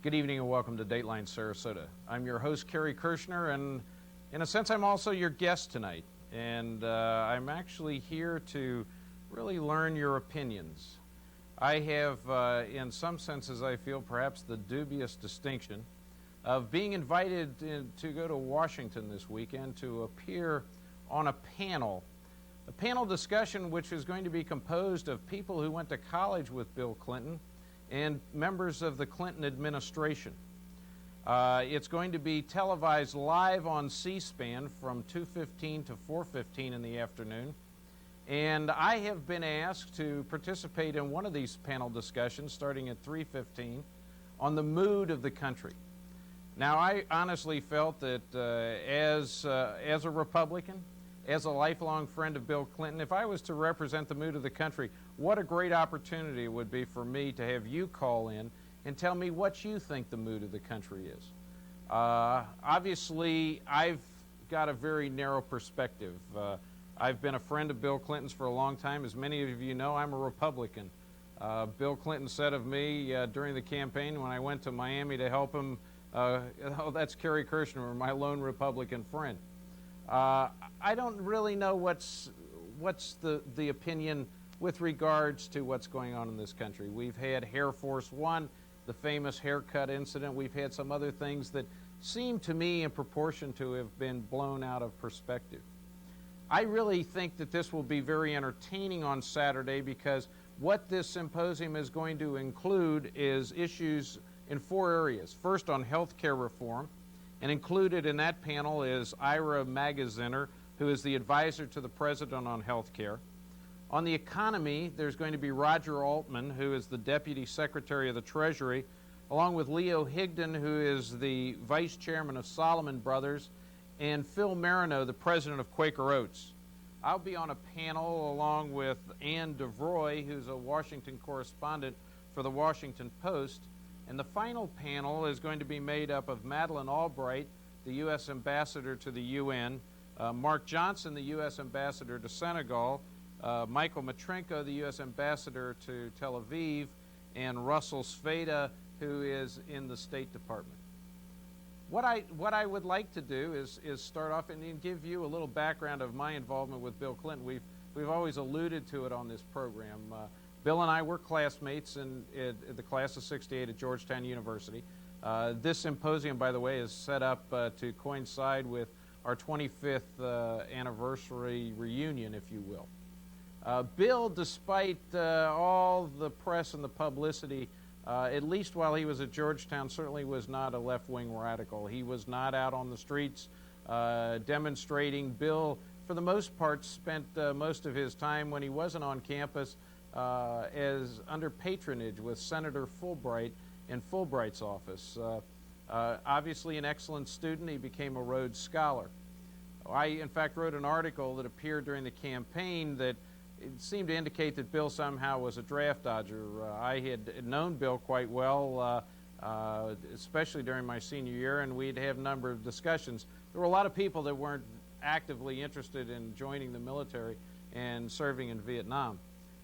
Good evening and welcome to Dateline Sarasota. I'm your host, Kerry Kirschner, and in a sense I'm also your guest tonight. And I'm actually here to really learn your opinions. I have, in some senses, I feel perhaps the dubious distinction of being invited to go to Washington this weekend to appear on a panel discussion which is going to be composed of people who went to college with Bill Clinton and members of the Clinton administration. It's going to be televised live on C-SPAN from 2:15 to 4:15 in the afternoon. And I have been asked to participate in one of these panel discussions starting at 3:15 on the mood of the country. Now, I honestly felt that as a Republican, as a lifelong friend of Bill Clinton, if I was to represent the mood of the country, what a great opportunity it would be for me to have you call in and tell me what you think the mood of the country is. Obviously, I've got a very narrow perspective. I've been a friend of Bill Clinton's for a long time. As many of you know, I'm a Republican. Bill Clinton said of me during the campaign when I went to Miami to help him, oh, that's Kerry Kirschner, my lone Republican friend. I don't really know what's the opinion with regards to what's going on in this country. We've had Air Force One, the famous haircut incident. We've had some other things that seem to me in proportion to have been blown out of perspective. I really think that this will be very entertaining on Saturday because what this symposium is going to include is issues in 4 areas. First, on health care reform. And included in that panel is Ira Magaziner, who is the advisor to the president on health care. On the economy, there's going to be Roger Altman, who is the deputy secretary of the Treasury, along with Leo Higdon, who is the vice chairman of Solomon Brothers, and Phil Marino, the president of Quaker Oats. I'll be on a panel along with Ann DeVroy, who's a Washington correspondent for the Washington Post. And the final panel is going to be made up of Madeleine Albright, the U.S. ambassador to the UN, Mark Johnson, the U.S. ambassador to Senegal, Michael Matrenko, the U.S. ambassador to Tel Aviv, and Russell Sveda, who is in the State Department. What I would like to do is start off and give you a little background of my involvement with Bill Clinton. We've always alluded to it on this program. Bill and I were classmates in the class of '68 at Georgetown University. This symposium, by the way, is set up to coincide with our 25th anniversary reunion, if you will. Bill, despite all the press and the publicity, at least while he was at Georgetown, certainly was not a left-wing radical. He was not out on the streets demonstrating. Bill, for the most part, spent most of his time when he wasn't on campus as under patronage with Senator Fulbright in Fulbright's office. Obviously an excellent student, he became a Rhodes Scholar. I, in fact, wrote an article that appeared during the campaign that it seemed to indicate that Bill somehow was a draft dodger. I had known Bill quite well, especially during my senior year, and we'd have a number of discussions. There were a lot of people that weren't actively interested in joining the military and serving in Vietnam.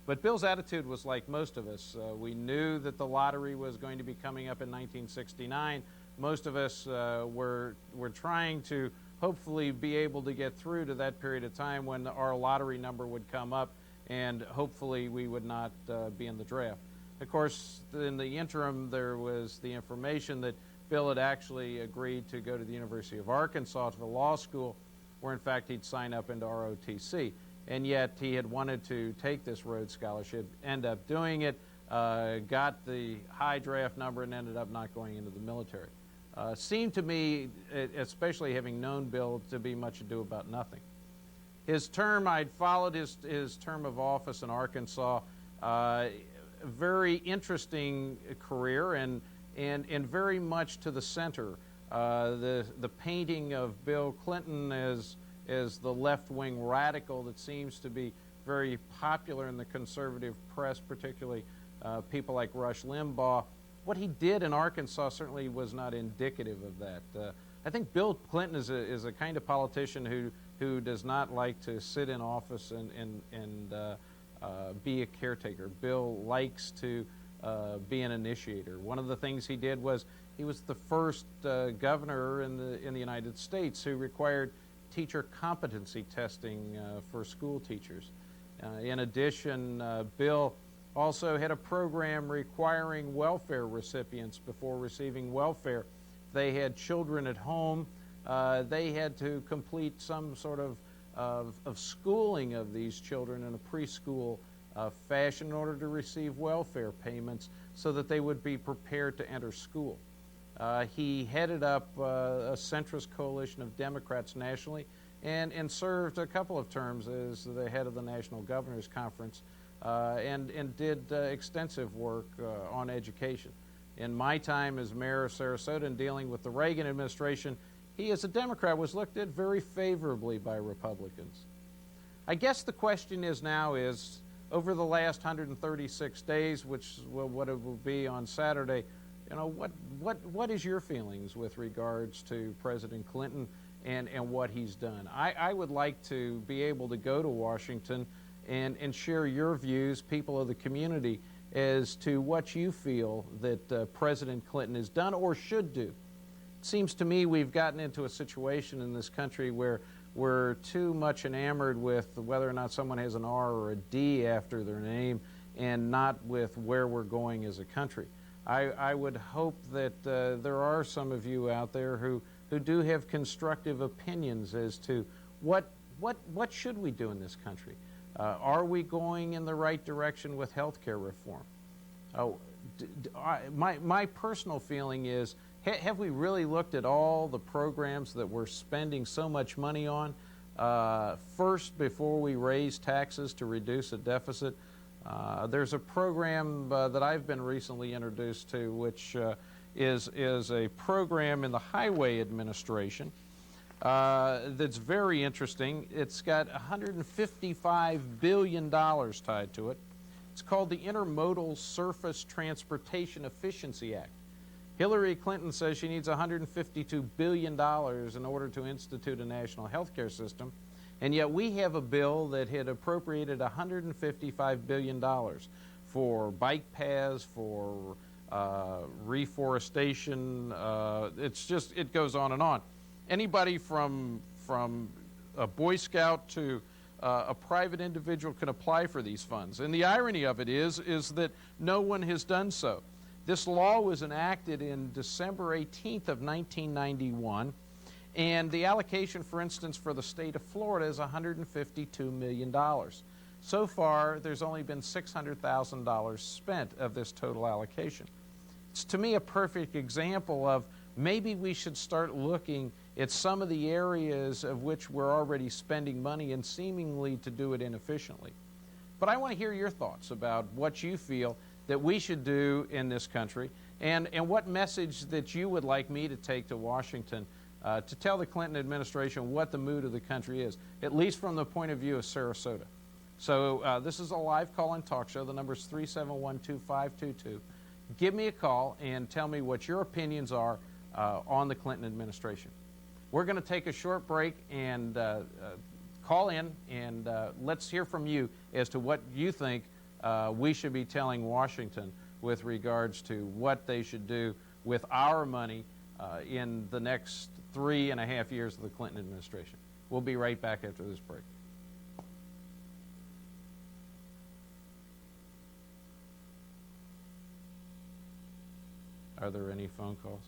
But Bill's attitude was like most of us. We knew that the lottery was going to be coming up in 1969. Most of us were trying to hopefully be able to get through to that period of time when our lottery number would come up and hopefully we would not be in the draft. Of course, in the interim, there was the information that Bill had actually agreed to go to the University of Arkansas to the law school, where in fact he'd sign up into ROTC. And yet he had wanted to take this Rhodes Scholarship, end up doing it, got the high draft number, and ended up not going into the military. Seemed to me, especially having known Bill, to be much ado about nothing. His term, I'd followed his term of office in Arkansas. Very interesting career and very much to the center. The painting of Bill Clinton as the left-wing radical that seems to be very popular in the conservative press, particularly people like Rush Limbaugh. What he did in Arkansas certainly was not indicative of that. I think Bill Clinton is a kind of politician who does not like to sit in office and be a caretaker. Bill likes to be an initiator. One of the things he did was he was the first governor in the United States who required teacher competency testing for school teachers. In addition, Bill also had a program requiring welfare recipients before receiving welfare. If they had children at home, they had to complete some sort of schooling of these children in a preschool fashion in order to receive welfare payments so that they would be prepared to enter school. He headed up a centrist coalition of Democrats nationally and served a couple of terms as the head of the National Governors Conference and did extensive work on education. In my time as mayor of Sarasota and dealing with the Reagan administration, he, as a Democrat, was looked at very favorably by Republicans. I guess the question is now is, over the last 136 days, which what it will be on Saturday, you know, what is your feelings with regards to President Clinton and what he's done? I would like to be able to go to Washington and share your views, people of the community, as to what you feel that President Clinton has done or should do. It seems to me we've gotten into a situation in this country where we're too much enamored with whether or not someone has an R or a D after their name and not with where we're going as a country. I would hope that there are some of you out there who do have constructive opinions as to what should we do in this country. Are we going in the right direction with health care reform? My personal feeling is, have we really looked at all the programs that we're spending so much money on first before we raise taxes to reduce a deficit? There's a program that I've been recently introduced to, which is a program in the Highway Administration that's very interesting. It's got $155 billion tied to it. It's called the Intermodal Surface Transportation Efficiency Act. Hillary Clinton says she needs $152 billion in order to institute a national health care system, and yet we have a bill that had appropriated $155 billion for bike paths, for reforestation. It goes on and on. Anybody from a Boy Scout to a private individual can apply for these funds. And the irony of it is that no one has done so. This law was enacted in December 18th of 1991, and the allocation, for instance, for the state of Florida is $152 million. So far, there's only been $600,000 spent of this total allocation. It's, to me, a perfect example of maybe we should start looking at some of the areas of which we're already spending money and seemingly to do it inefficiently. But I want to hear your thoughts about what you feel that we should do in this country and what message that you would like me to take to Washington to tell the Clinton administration what the mood of the country is, at least from the point of view of Sarasota. So this is a live call-in talk show. The number is 371-2522. Give me a call and tell me what your opinions are on the Clinton administration. We're going to take a short break and call in, and let's hear from you as to what you think we should be telling Washington with regards to what they should do with our money in the next 3.5 years of the Clinton administration. We'll be right back after this break. Are there any phone calls?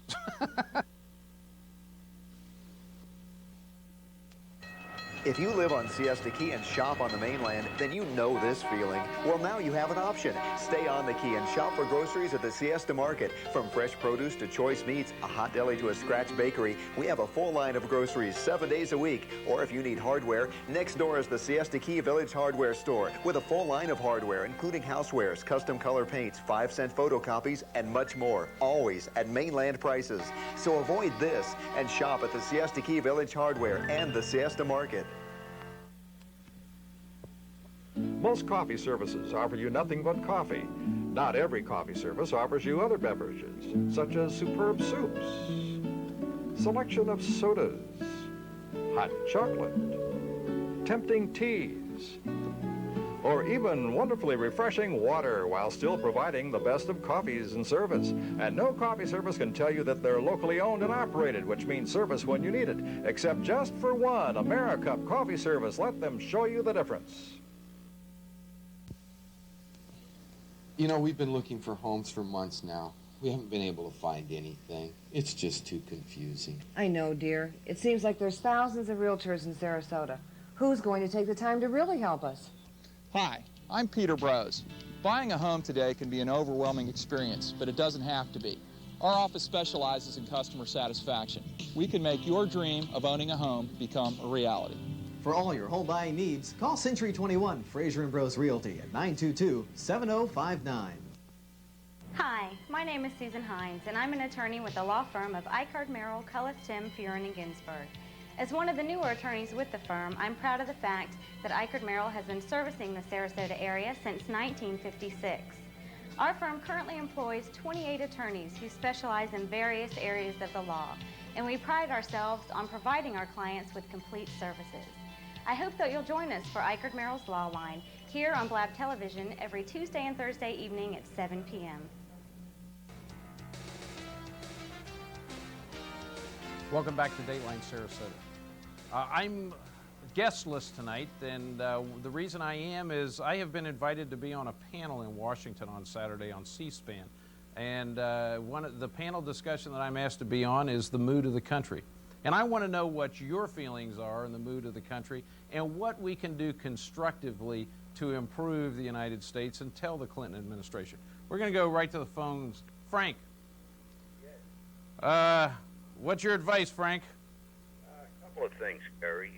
If you live on Siesta Key and shop on the mainland, then you know this feeling. Well, now you have an option. Stay on the Key and shop for groceries at the Siesta Market. From fresh produce to choice meats, a hot deli to a scratch bakery, we have a full line of groceries 7 days a week. Or if you need hardware, next door is the Siesta Key Village Hardware Store with a full line of hardware, including housewares, custom color paints, 5-cent photocopies, and much more. Always at mainland prices. So avoid this and shop at the Siesta Key Village Hardware and the Siesta Market. Most coffee services offer you nothing but coffee. Not every coffee service offers you other beverages, such as superb soups, selection of sodas, hot chocolate, tempting teas. or even wonderfully refreshing water while still providing the best of coffees and service. And no coffee service can tell you that they're locally owned and operated, which means service when you need it, except just for one, AmeriCup Coffee Service. Let them show you the difference. You know, we've been looking for homes for months now. We haven't been able to find anything. It's just too confusing. I know, dear. It seems like there's thousands of realtors in Sarasota. Who's going to take the time to really help us? Hi, I'm Peter Brose. Buying a home today can be an overwhelming experience, but it doesn't have to be. Our office specializes in customer satisfaction. We can make your dream of owning a home become a reality. For all your home buying needs, call Century 21 Fraser and Brose Realty at 922-7059. Hi, my name is Susan Hines, and I'm an attorney with the law firm of Eichard, Merrill, Cullis, Tim, Fuhren, and Ginsburg. As one of the newer attorneys with the firm, I'm proud of the fact that Eichard Merrill has been servicing the Sarasota area since 1956. Our firm currently employs 28 attorneys who specialize in various areas of the law, and we pride ourselves on providing our clients with complete services. I hope that you'll join us for Eichard Merrill's Law Line here on Blab Television every Tuesday and Thursday evening at 7 p.m. Welcome back to Dateline Sarasota. I'm guestless tonight, and the reason I am is I have been invited to be on a panel in Washington on Saturday on C-SPAN. And one of the panel discussion that I'm asked to be on is the mood of the country. And I want to know what your feelings are in the mood of the country and what we can do constructively to improve the United States and tell the Clinton administration. We're going to go right to the phones. Frank. Yes. What's your advice, Frank? A couple of things, Kerry.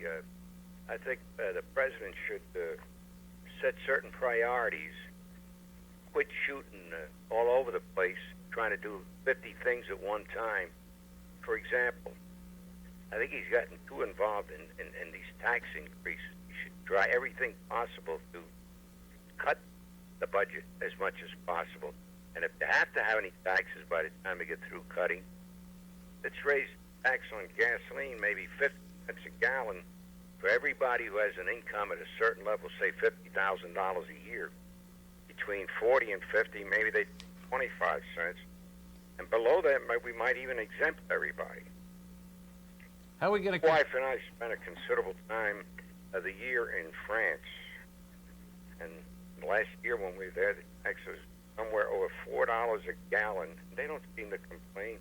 I think the president should set certain priorities, quit shooting all over the place, trying to do 50 things at one time. For example, I think he's gotten too involved in these tax increases. He should try everything possible to cut the budget as much as possible. And if they have to have any taxes by the time they get through cutting, let's raise tax on gasoline maybe 50 cents a gallon for everybody who has an income at a certain level, say $50,000 a year. Between 40 and 50, maybe they 25 cents. And below that, we might even exempt everybody. How are we going to... My wife and I spent a considerable time of the year in France. And last year when we were there, the tax was somewhere over $4 a gallon. They don't seem to complain.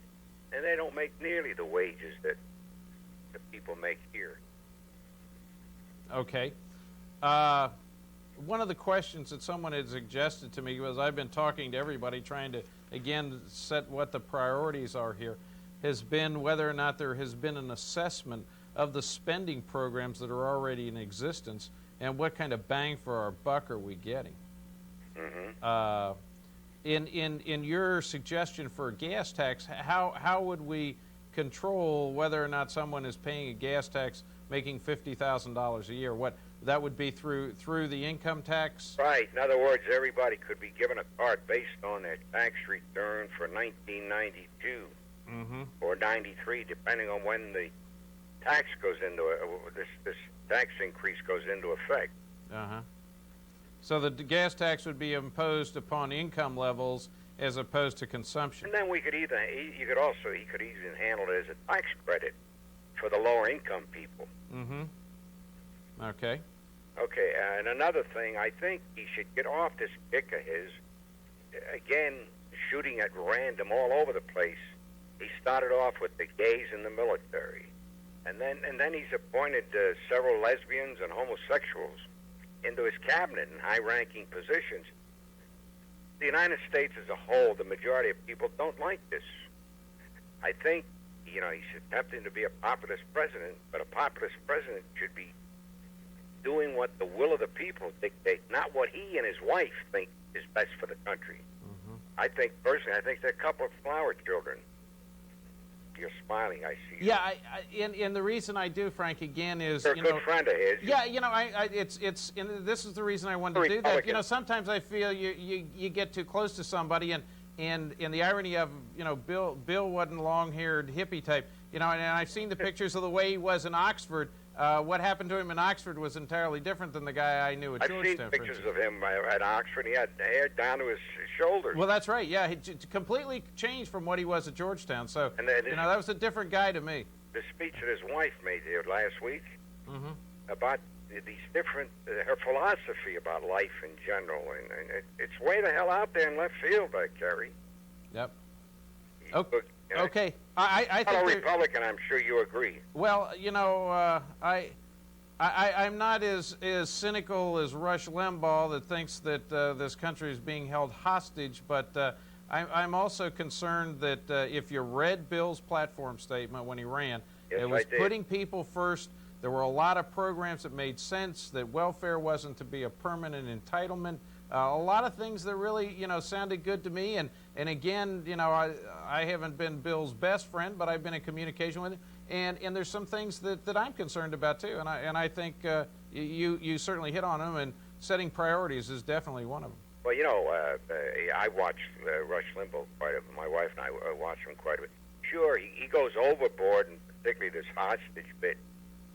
And they don't make nearly the wages that the people make here. Okay. One of the questions that someone had suggested to me was I've been talking to everybody trying to, again, set what the priorities are here, has been whether or not there has been an assessment of the spending programs that are already in existence and what kind of bang for our buck are we getting. Mm-hmm. In your suggestion for a gas tax, how would we control whether or not someone is paying a gas tax making $50,000 a year? What that would be through the income tax? Right. In other words, everybody could be given a card based on their tax return for 1992 or 93, depending on when the tax goes into this tax increase goes into effect. So the gas tax would be imposed upon income levels as opposed to consumption. And then we could he could even handle it as a tax credit for the lower income people. Okay. Okay, and another thing, I think he should get off this kick of his, again, shooting at random all over the place. He started off with the gays in the military, and then he's appointed several lesbians and homosexuals into his cabinet in high-ranking positions. The United States as a whole, the majority of people don't like this. I think, he's attempting to be a populist president, but a populist president should be doing what the will of the people dictate, not what he and his wife think is best for the country. I think, personally, they're a couple of flower children. You're smiling, I see. Yeah, and the reason I do, Frank, again, is... You're a good friend of his. Yeah, and this is the reason I wanted to do that. Sometimes I feel you get too close to somebody, and the irony of, Bill wasn't long-haired hippie type, and I've seen the pictures of the way he was in Oxford. What happened to him in Oxford was entirely different than the guy I knew at I've Georgetown. seen pictures of him at Oxford. He had hair down to his shoulders. Well, that's right. Yeah, he completely changed from what he was at Georgetown. So, And that was a different guy to me. The speech that his wife made here last week about these different, her philosophy about life in general, and it's way the hell out there in left field, Kerry. Yep. Okay. Okay. I think I'm a Republican. I'm sure you agree. Well, I'm not as cynical as Rush Limbaugh that thinks that this country is being held hostage, but I'm also concerned that if you read Bill's platform statement when he ran, Yes, it was I did. putting people first. There were a lot of programs that made sense, that welfare wasn't to be a permanent entitlement. A lot of things that really, sounded good to me. And again, I haven't been Bill's best friend, but I've been in communication with him. And there's some things that I'm concerned about too. And I think you certainly hit on them. And setting priorities is definitely one of them. Well, I watch Rush Limbaugh quite a bit. My wife and I watch him quite a bit. Sure, he goes overboard, and particularly this hostage bit.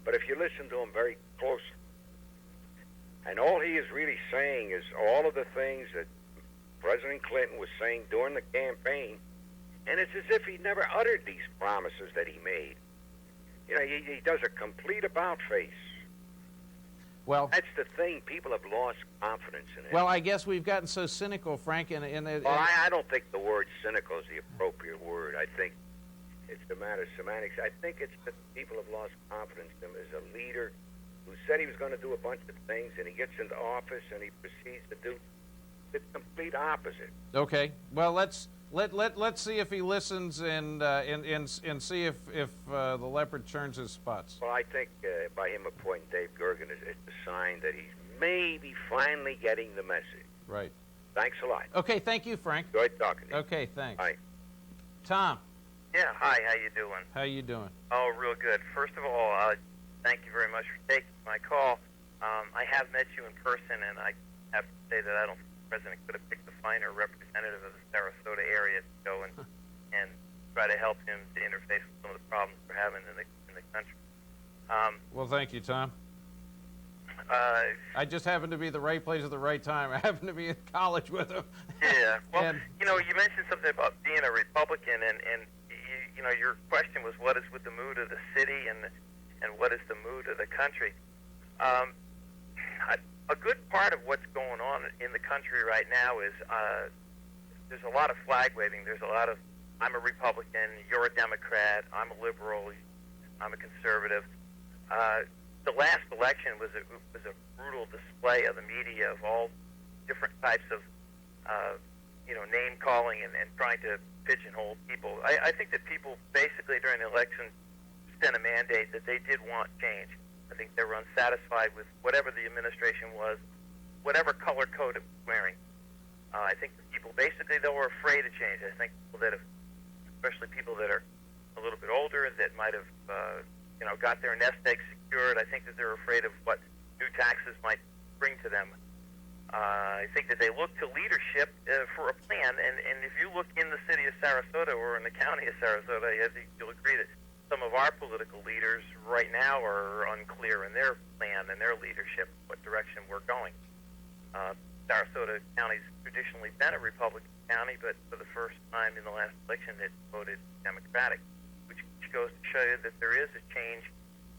But if you listen to him very closely, and all he is really saying is all of the things that President Clinton was saying during the campaign, and it's as if he never uttered these promises that he made. He does a complete about-face. Well, that's the thing. People have lost confidence in it. Well, I guess we've gotten so cynical, Frank. I don't think the word cynical is the appropriate word. I think it's a matter of semantics. I think it's that people have lost confidence in him as a leader who said he was going to do a bunch of things, and he gets into office and he proceeds to do the complete opposite. Okay. Well, let's see if he listens and see if the leopard turns his spots. Well, I think by him appointing Dave Gergen, it's a sign that he's maybe finally getting the message. Right. Thanks a lot. Okay. Thank you, Frank. Enjoyed talking to you. Okay. Thanks. Bye. Tom. Yeah. Hi. How you doing? How you doing? Oh, real good. First of all, thank you very much for taking my call. I have met you in person, and I have to say that I don't think the president could have picked a finer representative of the Sarasota area to go and try to help him to interface with some of the problems we're having in the country. Well, thank you, Tom. I just happened to be at the right place at the right time. I happened to be in college with him. Yeah. Well, you mentioned something about being a Republican, and your question was what is with the mood of the city and what is the mood of the country. A good part of what's going on in the country right now is there's a lot of flag waving. There's a lot of I'm a Republican, you're a Democrat, I'm a liberal, I'm a conservative. The last election was a brutal display of the media of all different types of name calling and trying to pigeonhole people. I think that people basically during the election sent a mandate that they did want change. I think they were unsatisfied with whatever the administration was, whatever color code it was wearing. I think that people basically they were afraid of change. I think people that have, especially people that are a little bit older that might have got their nest egg secured. I think that they're afraid of what new taxes might bring to them. I think that they look to leadership for a plan, and if you look in the city of Sarasota or in the county of Sarasota, I think you'll agree that some of our political leaders right now are unclear in their plan and their leadership, what direction we're going. Sarasota County's traditionally been a Republican county, but for the first time in the last election it voted Democratic, which goes to show you that there is a change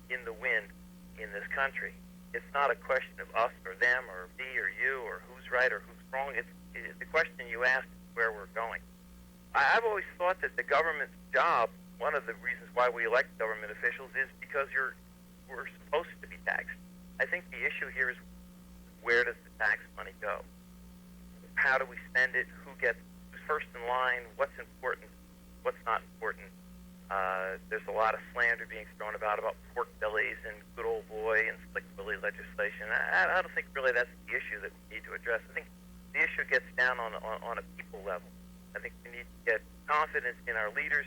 in the wind in this country. It's not a question of us or them or me or you or who's right or who's wrong. It's the question you asked is where we're going. I've always thought that the government's job, one of the reasons why we elect government officials is because we're supposed to be taxed. I think the issue here is where does the tax money go? How do we spend it? Who's first in line? What's important? What's not important? There's a lot of slander being thrown about pork bellies and good old boy and slick Willie legislation. I don't think really that's the issue that we need to address. I think the issue gets down on a people level. I think we need to get confidence in our leaders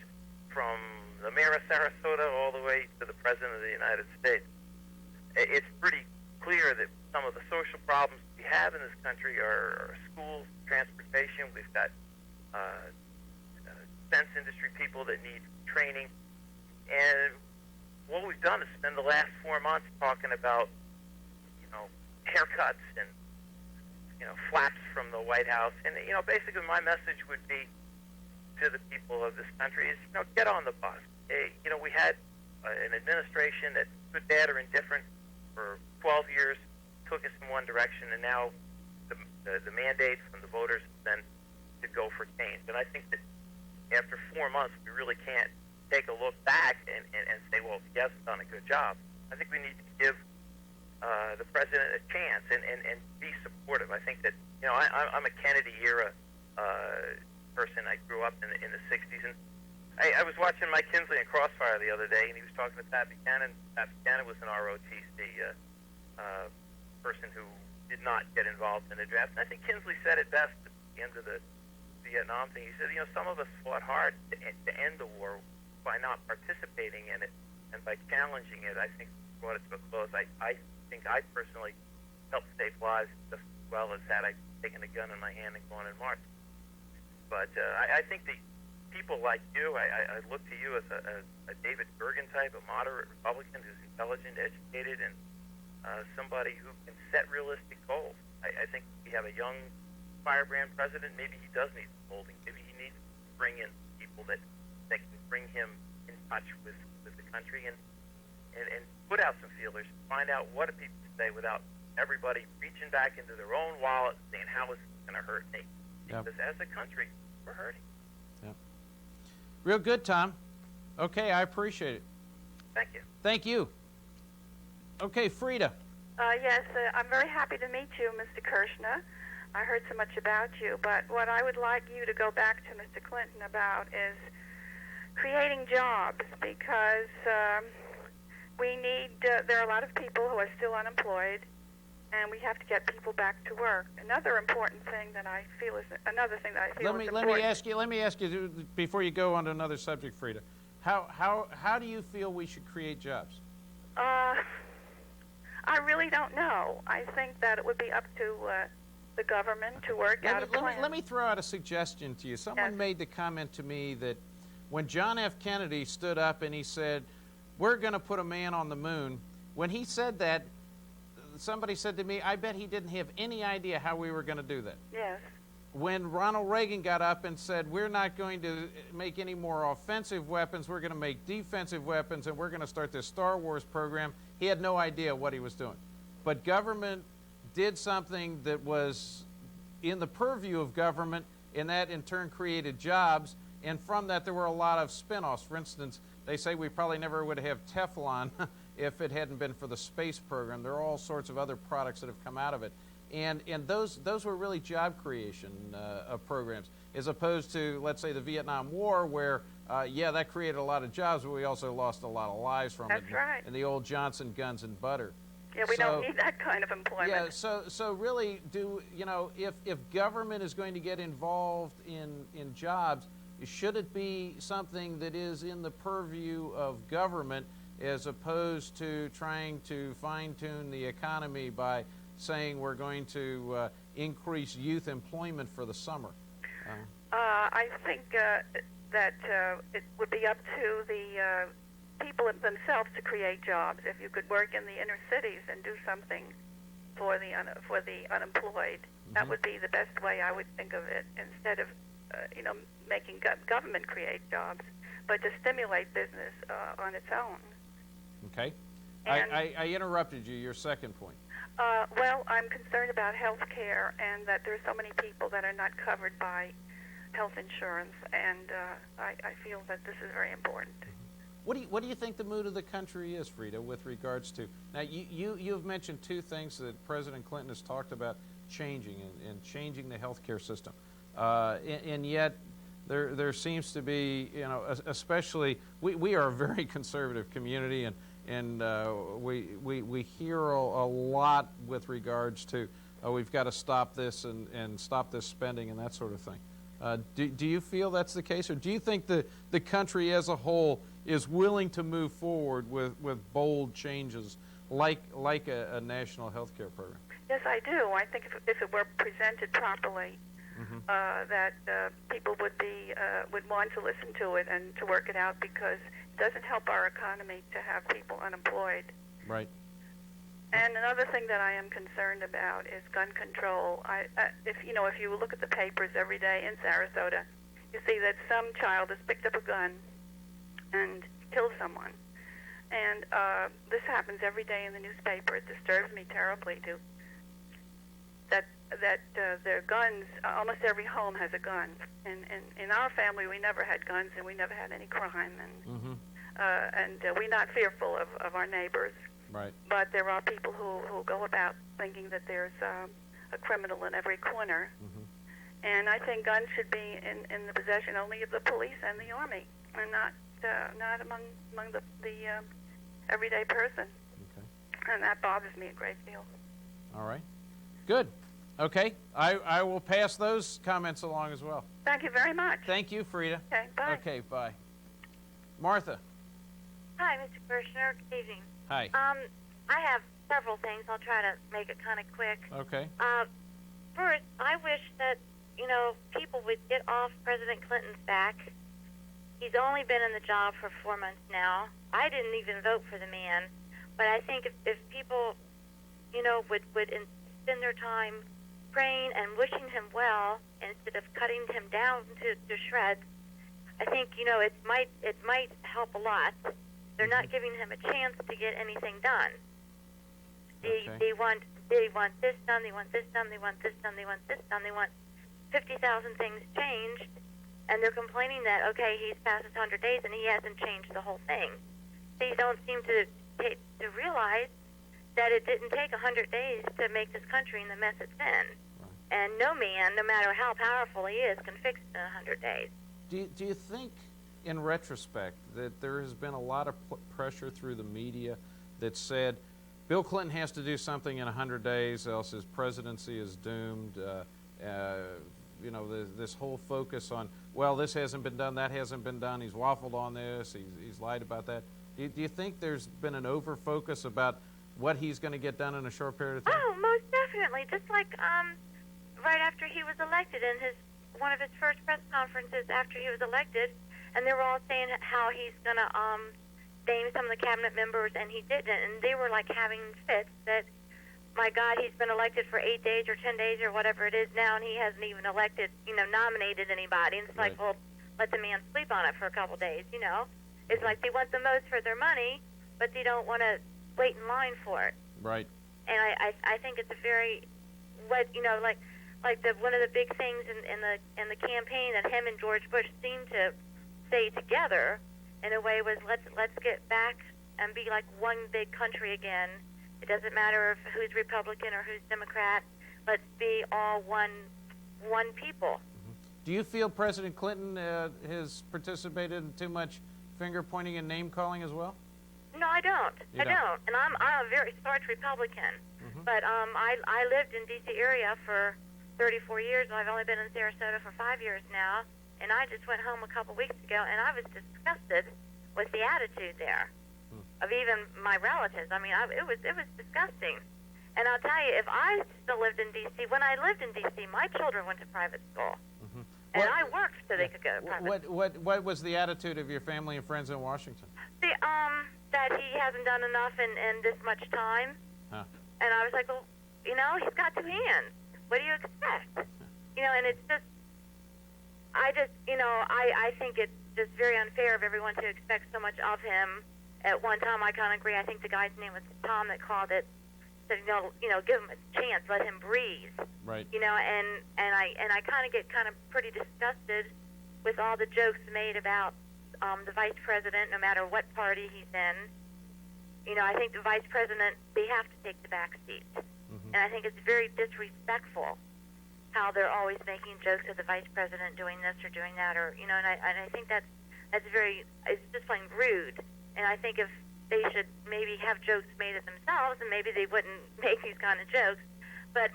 from the mayor of Sarasota all the way to the president of the United States. It's pretty clear that some of the social problems we have in this country are schools, transportation. We've got defense industry people that need training. And all we've done is spend the last 4 months talking about, haircuts and, flaps from the White House. And, basically my message would be to the people of this country is, get on the bus. We had an administration that, good, bad, or indifferent, for 12 years took us in one direction, and now the mandate from the voters is then to go for change. And I think that after 4 months, we really can't take a look back and say, well, yes, it's done a good job. I think we need to give the president a chance and be supportive. I think that, I'm a Kennedy era person. I grew up in the 60s, and I was watching Mike Kinsley in Crossfire the other day, and he was talking to Pat Buchanan. Pat Buchanan was an ROTC person who did not get involved in the draft. And I think Kinsley said it best at the end of the Vietnam thing. He said, some of us fought hard to end the war by not participating in it, and by challenging it, I think brought it to a close. I think I personally helped save lives just as well as had I taken a gun in my hand and gone and marched. But I think the people like you, I look to you as a David Bergen type, a moderate Republican who's intelligent, educated, and somebody who can set realistic goals. I think we have a young firebrand president. Maybe he does need some molding. Maybe he needs to bring in people that can bring him in touch with the country and put out some feelers, find out what do people say without everybody reaching back into their own wallet and saying, how is this going to hurt me? Because as a country, we're hurting. Yep. Real good, Tom. Okay, I appreciate it. Thank you. Thank you. Okay, Frida. Yes, I'm very happy to meet you, Mr. Kirschner. I heard so much about you, but what I would like you to go back to Mr. Clinton about is creating jobs, because we need, there are a lot of people who are still unemployed, and we have to get people back to work. Another important thing that I feel is important. Let me ask you before you go on to another subject, Frida. How do you feel we should create jobs? I really don't know. I think that it would be up to the government to work out a plan. Let me throw out a suggestion to you. Someone made the comment to me that when John F. Kennedy stood up and he said, we're going to put a man on the moon, when he said that, somebody said to me, I bet he didn't have any idea how we were going to do that. Yes. When Ronald Reagan got up and said, we're not going to make any more offensive weapons, we're going to make defensive weapons, and we're going to start this Star Wars program, he had no idea what he was doing. But government did something that was in the purview of government, and that in turn created jobs, and from that there were a lot of spin-offs. For instance, they say we probably never would have Teflon if it hadn't been for the space program. There are all sorts of other products that have come out of it. And those were really job creation programs, as opposed to, let's say, the Vietnam War, where, that created a lot of jobs, but we also lost a lot of lives from it. That's right. And the old Johnson guns and butter. Yeah, we don't need that kind of employment. Yeah, so really, if government is going to get involved in jobs, should it be something that is in the purview of government, as opposed to trying to fine-tune the economy by saying we're going to increase youth employment for the summer? I think that it would be up to the people themselves to create jobs. If you could work in the inner cities and do something for the unemployed, that would be the best way I would think of it, instead of making government create jobs, but to stimulate business on its own. Okay. I interrupted you. Your second point. Well, I'm concerned about health care, and that there's so many people that are not covered by health insurance, and I feel that this is very important. What do you think the mood of the country is, Frida, with regards to, now you've mentioned two things that President Clinton has talked about changing, and changing the health care system, and yet there seems to be, especially, we are a very conservative community, and we hear a lot with regards to, we've got to stop this and stop this spending and that sort of thing. Do you feel that's the case, or do you think the country as a whole is willing to move forward with bold changes like a national health care program? Yes, I do. I think if it were presented properly, that people would want to listen to it and to work it out, because doesn't help our economy to have people unemployed. Right. And another thing that I am concerned about is gun control. If you look at the papers every day in Sarasota, you see that some child has picked up a gun and killed someone. And this happens every day in the newspaper. It disturbs me terribly that their guns. Almost every home has a gun. And in our family, we never had guns, and we never had any crime, and we're not fearful of our neighbors. Right. But there are people who go about thinking that there's a criminal in every corner. And I think guns should be in the possession only of the police and the army, and not among the everyday person. Okay. And that bothers me a great deal. All right. Good. Okay. I will pass those comments along as well. Thank you very much. Thank you, Frida. Okay, bye. Okay, bye. Martha. Hi, Mr. Kirschner. Good evening. Hi. I have several things. I'll try to make it kind of quick. Okay. First, I wish that, people would get off President Clinton's back. He's only been in the job for 4 months now. I didn't even vote for the man. But I think if people, would spend their time praying and wishing him well instead of cutting him down to shreds, I think, it might help a lot. They're not giving him a chance to get anything done. They want this done, they want this done, they want this done, they want this done, they want 50,000 things changed, and they're complaining that, okay, he's past his 100 days and he hasn't changed the whole thing. They don't seem to realize that it didn't take 100 days to make this country in the mess it's in. And no man, no matter how powerful he is, can fix it in 100 days. Do you think, in retrospect, that there has been a lot of pressure through the media that said Bill Clinton has to do something in 100 days, else his presidency is doomed? This whole focus on, well, this hasn't been done, that hasn't been done, he's waffled on this, he's lied about that. Do you think there's been an over-focus about what he's going to get done in a short period of time? Oh, most definitely. Just like right after he was elected, in one of his first press conferences after he was elected, and they were all saying how he's going to name some of the cabinet members, and he didn't. And they were like having fits that, my God, he's been elected for 8 days or 10 days or whatever it is now, and he hasn't even nominated anybody. And it's like, well, let the man sleep on it for a couple days, It's like they want the most for their money, but they don't want to wait in line for it. Right. And I think it's a very, one of the big things in the campaign that him and George Bush seemed to say together, in a way, was let's get back and be like one big country again. It doesn't matter who's Republican or who's Democrat. Let's be all one people. Do you feel President Clinton has participated in too much finger pointing and name calling as well? No, I don't. I don't. And I'm a very staunch Republican. But I lived in D.C. area for 34 years, and I've only been in Sarasota for 5 years now. And I just went home a couple weeks ago, and I was disgusted with the attitude there of even my relatives. I mean, it was disgusting. And I'll tell you, if I still lived in D.C., when I lived in D.C., my children went to private school. And I worked so they could go to private school. What was the attitude of your family and friends in Washington? That he hasn't done enough in this much time. And I was like, well, he's got two hands. What do you expect? And it's just, I think it's just very unfair of everyone to expect so much of him at one time. I kind of agree. I think the guy's name was Tom that called it, said, give him a chance, let him breathe. Right. And I kind of get pretty disgusted with all the jokes made about the vice president, no matter what party he's in. I think the vice president, they have to take the back seat. And I think it's very disrespectful how they're always making jokes of the vice president doing this or doing that, or and I think that's it's just plain rude. And I think if they should maybe have jokes made of themselves, and maybe they wouldn't make these kind of jokes. But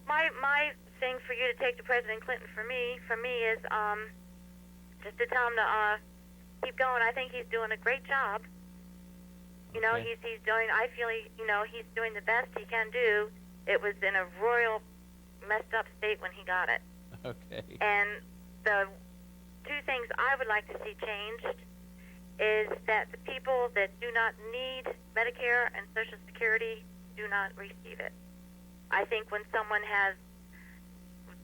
my thing for you to take to President Clinton for me is just to tell him to keep going. I think he's doing a great job. He's doing. I feel he's doing the best he can do. It was in a royal messed up state when he got it. Okay. And the two things I would like to see changed is that the people that do not need Medicare and Social Security do not receive it. I think when someone has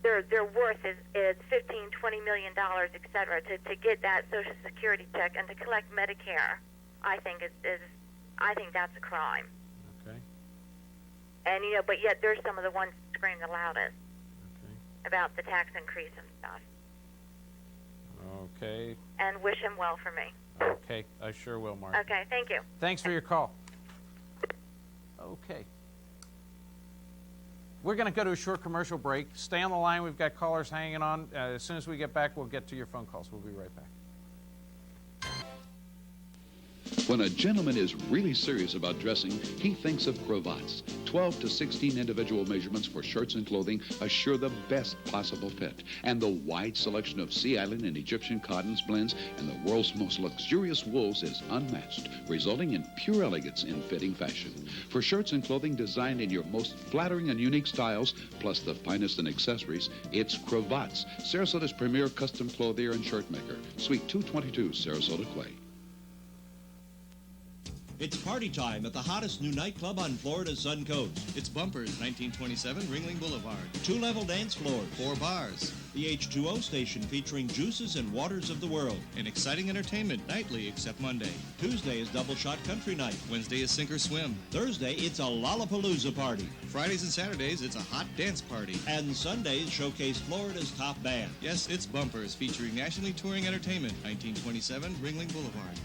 their worth is $15-20 million, et cetera, to get that Social Security check and to collect Medicare, I think I think that's a crime. Okay. And but yet they're some of the ones that scream the loudest about the tax increase and stuff. Okay. And wish him well for me. Okay, I sure will, Mark. Okay, thank you. Thanks for your call. Okay. We're going to go to a short commercial break. Stay on the line. We've got callers hanging on. As soon as we get back, we'll get to your phone calls. We'll be right back. When a gentleman is really serious about dressing, he thinks of cravats. 12 to 16 individual measurements for shirts and clothing assure the best possible fit. And the wide selection of Sea Island and Egyptian cottons blends and the world's most luxurious wools is unmatched, resulting in pure elegance in fitting fashion. For shirts and clothing designed in your most flattering and unique styles, plus the finest in accessories, it's Cravats, Sarasota's premier custom clothier and shirt maker. Suite 222, Sarasota Clay. It's party time at the hottest new nightclub on Florida's Sun Coast. It's Bumpers, 1927 Ringling Boulevard. 2-level dance floor, 4 bars. The H2O station featuring juices and waters of the world. And exciting entertainment nightly except Monday. Tuesday is Double Shot Country Night. Wednesday is Sink or Swim. Thursday, it's a Lollapalooza party. Fridays and Saturdays, it's a hot dance party. And Sundays showcase Florida's top band. Yes, it's Bumpers, featuring nationally touring entertainment. 1927 Ringling Boulevard.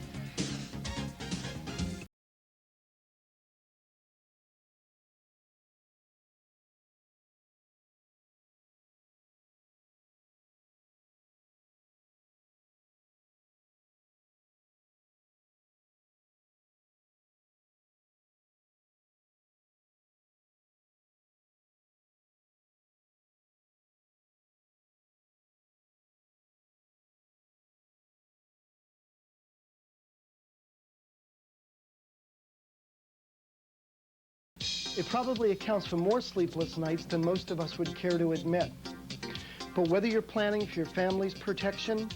It probably accounts for more sleepless nights than most of us would care to admit. But whether you're planning for your family's protection,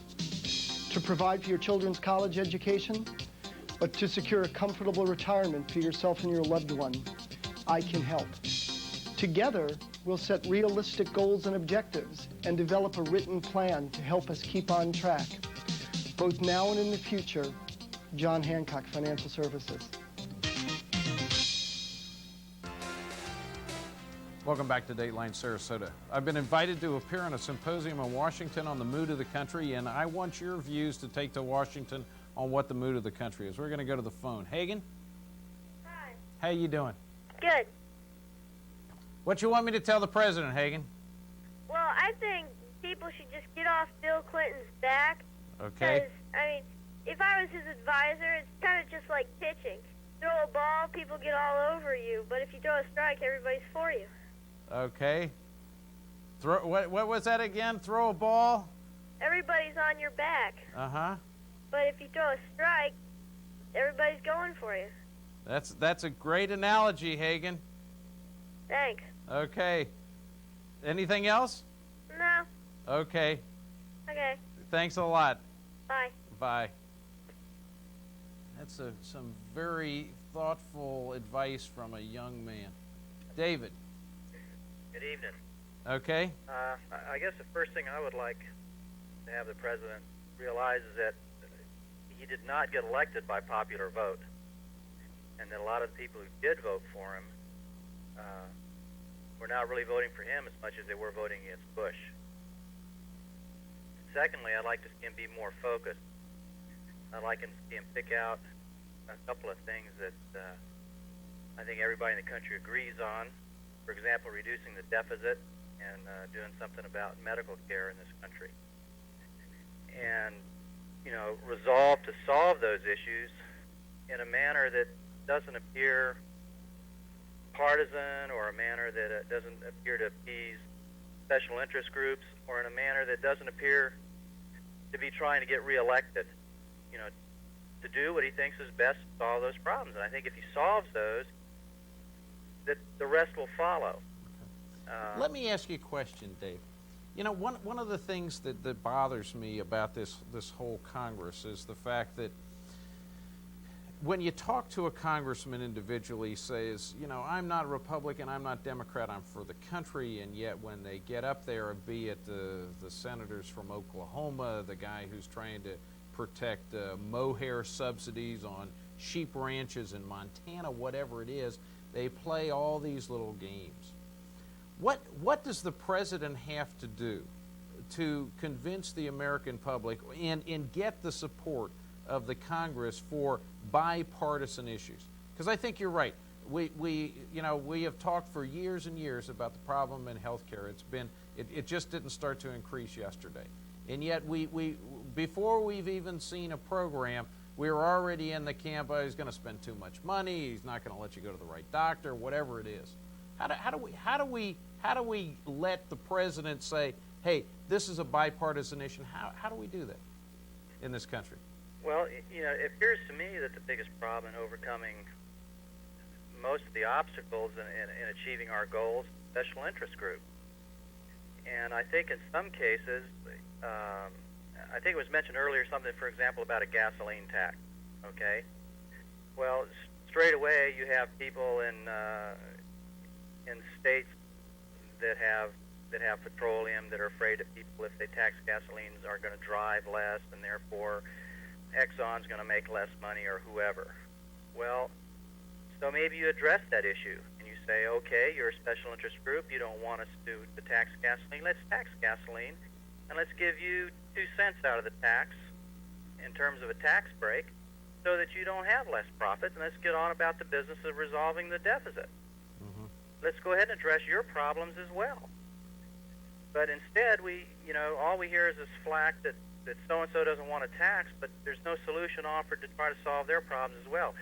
to provide for your children's college education, or to secure a comfortable retirement for yourself and your loved one, I can help. Together, we'll set realistic goals and objectives and develop a written plan to help us keep on track. Both now and in the future, John Hancock Financial Services. Welcome back to Dateline Sarasota. I've been invited to appear on a symposium in Washington on the mood of the country, and I want your views to take to Washington on what the mood of the country is. We're going to go to the phone. Hagen? Hi. How you doing? Good. What you want me to tell the president, Hagen? Well, I think people should just get off Bill Clinton's back. Okay. Because, I mean, if I was his advisor, it's kind of just like pitching. Throw a ball, people get all over you, but if you throw a strike, everybody's for you. Okay. What was that again? Throw a ball? Everybody's on your back. Uh-huh. But if you throw a strike, everybody's going for you. That's a great analogy, Hagen. Thanks. Okay. Anything else? No. Okay. Okay. Thanks a lot. Bye. Bye. That's some very thoughtful advice from a young man. David. Good evening. Okay. I guess the first thing I would like to have the president realize is that he did not get elected by popular vote, and that a lot of the people who did vote for him were not really voting for him as much as they were voting against Bush. Secondly, I'd like to see him be more focused. I'd like him to see him pick out a couple of things that I think everybody in the country agrees on. For example, reducing the deficit and doing something about medical care in this country. And, resolve to solve those issues in a manner that doesn't appear partisan, or a manner that doesn't appear to appease special interest groups, or in a manner that doesn't appear to be trying to get reelected. To do what he thinks is best to solve those problems. And I think if he solves those, that the rest will follow. Let me ask you a question, Dave. One of the things that bothers me about this whole Congress is the fact that when you talk to a congressman individually, he says, you know, I'm not Republican, I'm not Democrat, I'm for the country, and yet when they get up there, be it the senators from Oklahoma, the guy who's trying to protect mohair subsidies on sheep ranches in Montana, whatever it is, they play all these little games. What does the president have to do to convince the American public and get the support of the Congress for bipartisan issues? Because I think you're right. We have talked for years and years about the problem in health care. It just didn't start to increase yesterday. And yet before we've even seen a program, we're already in the camp, oh, he's going to spend too much money, he's not going to let you go to the right doctor, whatever it is. How do we let the president say, hey, this is a bipartisan issue? How do we do that in this country? Well, you know, it appears to me that the biggest problem in overcoming most of the obstacles in achieving our goals is the special interest group. And I think in some cases, I think it was mentioned earlier something, for example, about a gasoline tax, okay? Well, straight away you have people in states that have petroleum that are afraid that people, if they tax gasoline, are going to drive less, and therefore Exxon's going to make less money, or whoever. Well, so maybe you address that issue and you say, okay, you're a special interest group, you don't want us to tax gasoline, let's tax gasoline, and let's give you 2 cents out of the tax in terms of a tax break so that you don't have less profits, and let's get on about the business of resolving the deficit. Let's go ahead and address your problems as well. But instead, all we hear is this flack that so-and-so doesn't want to tax, but there's no solution offered to try to solve their problems as well.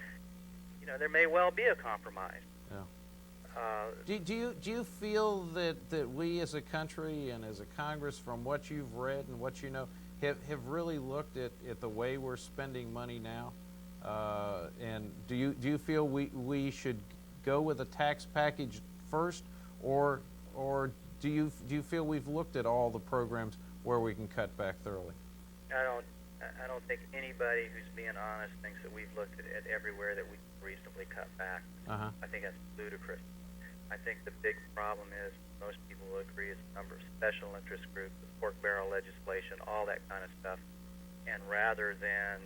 You know, there may well be a compromise. Yeah. Do you feel that we as a country and as a Congress, from what you've read and what you know, have really looked at the way we're spending money now? And do you feel we should go with a tax package first, or do you feel we've looked at all the programs where we can cut back thoroughly? I don't think anybody who's being honest thinks that we've looked at everywhere that we can reasonably cut back. I think that's ludicrous. I think the big problem is, most people will agree, is the number of special interest groups, the pork barrel legislation, all that kind of stuff. And rather than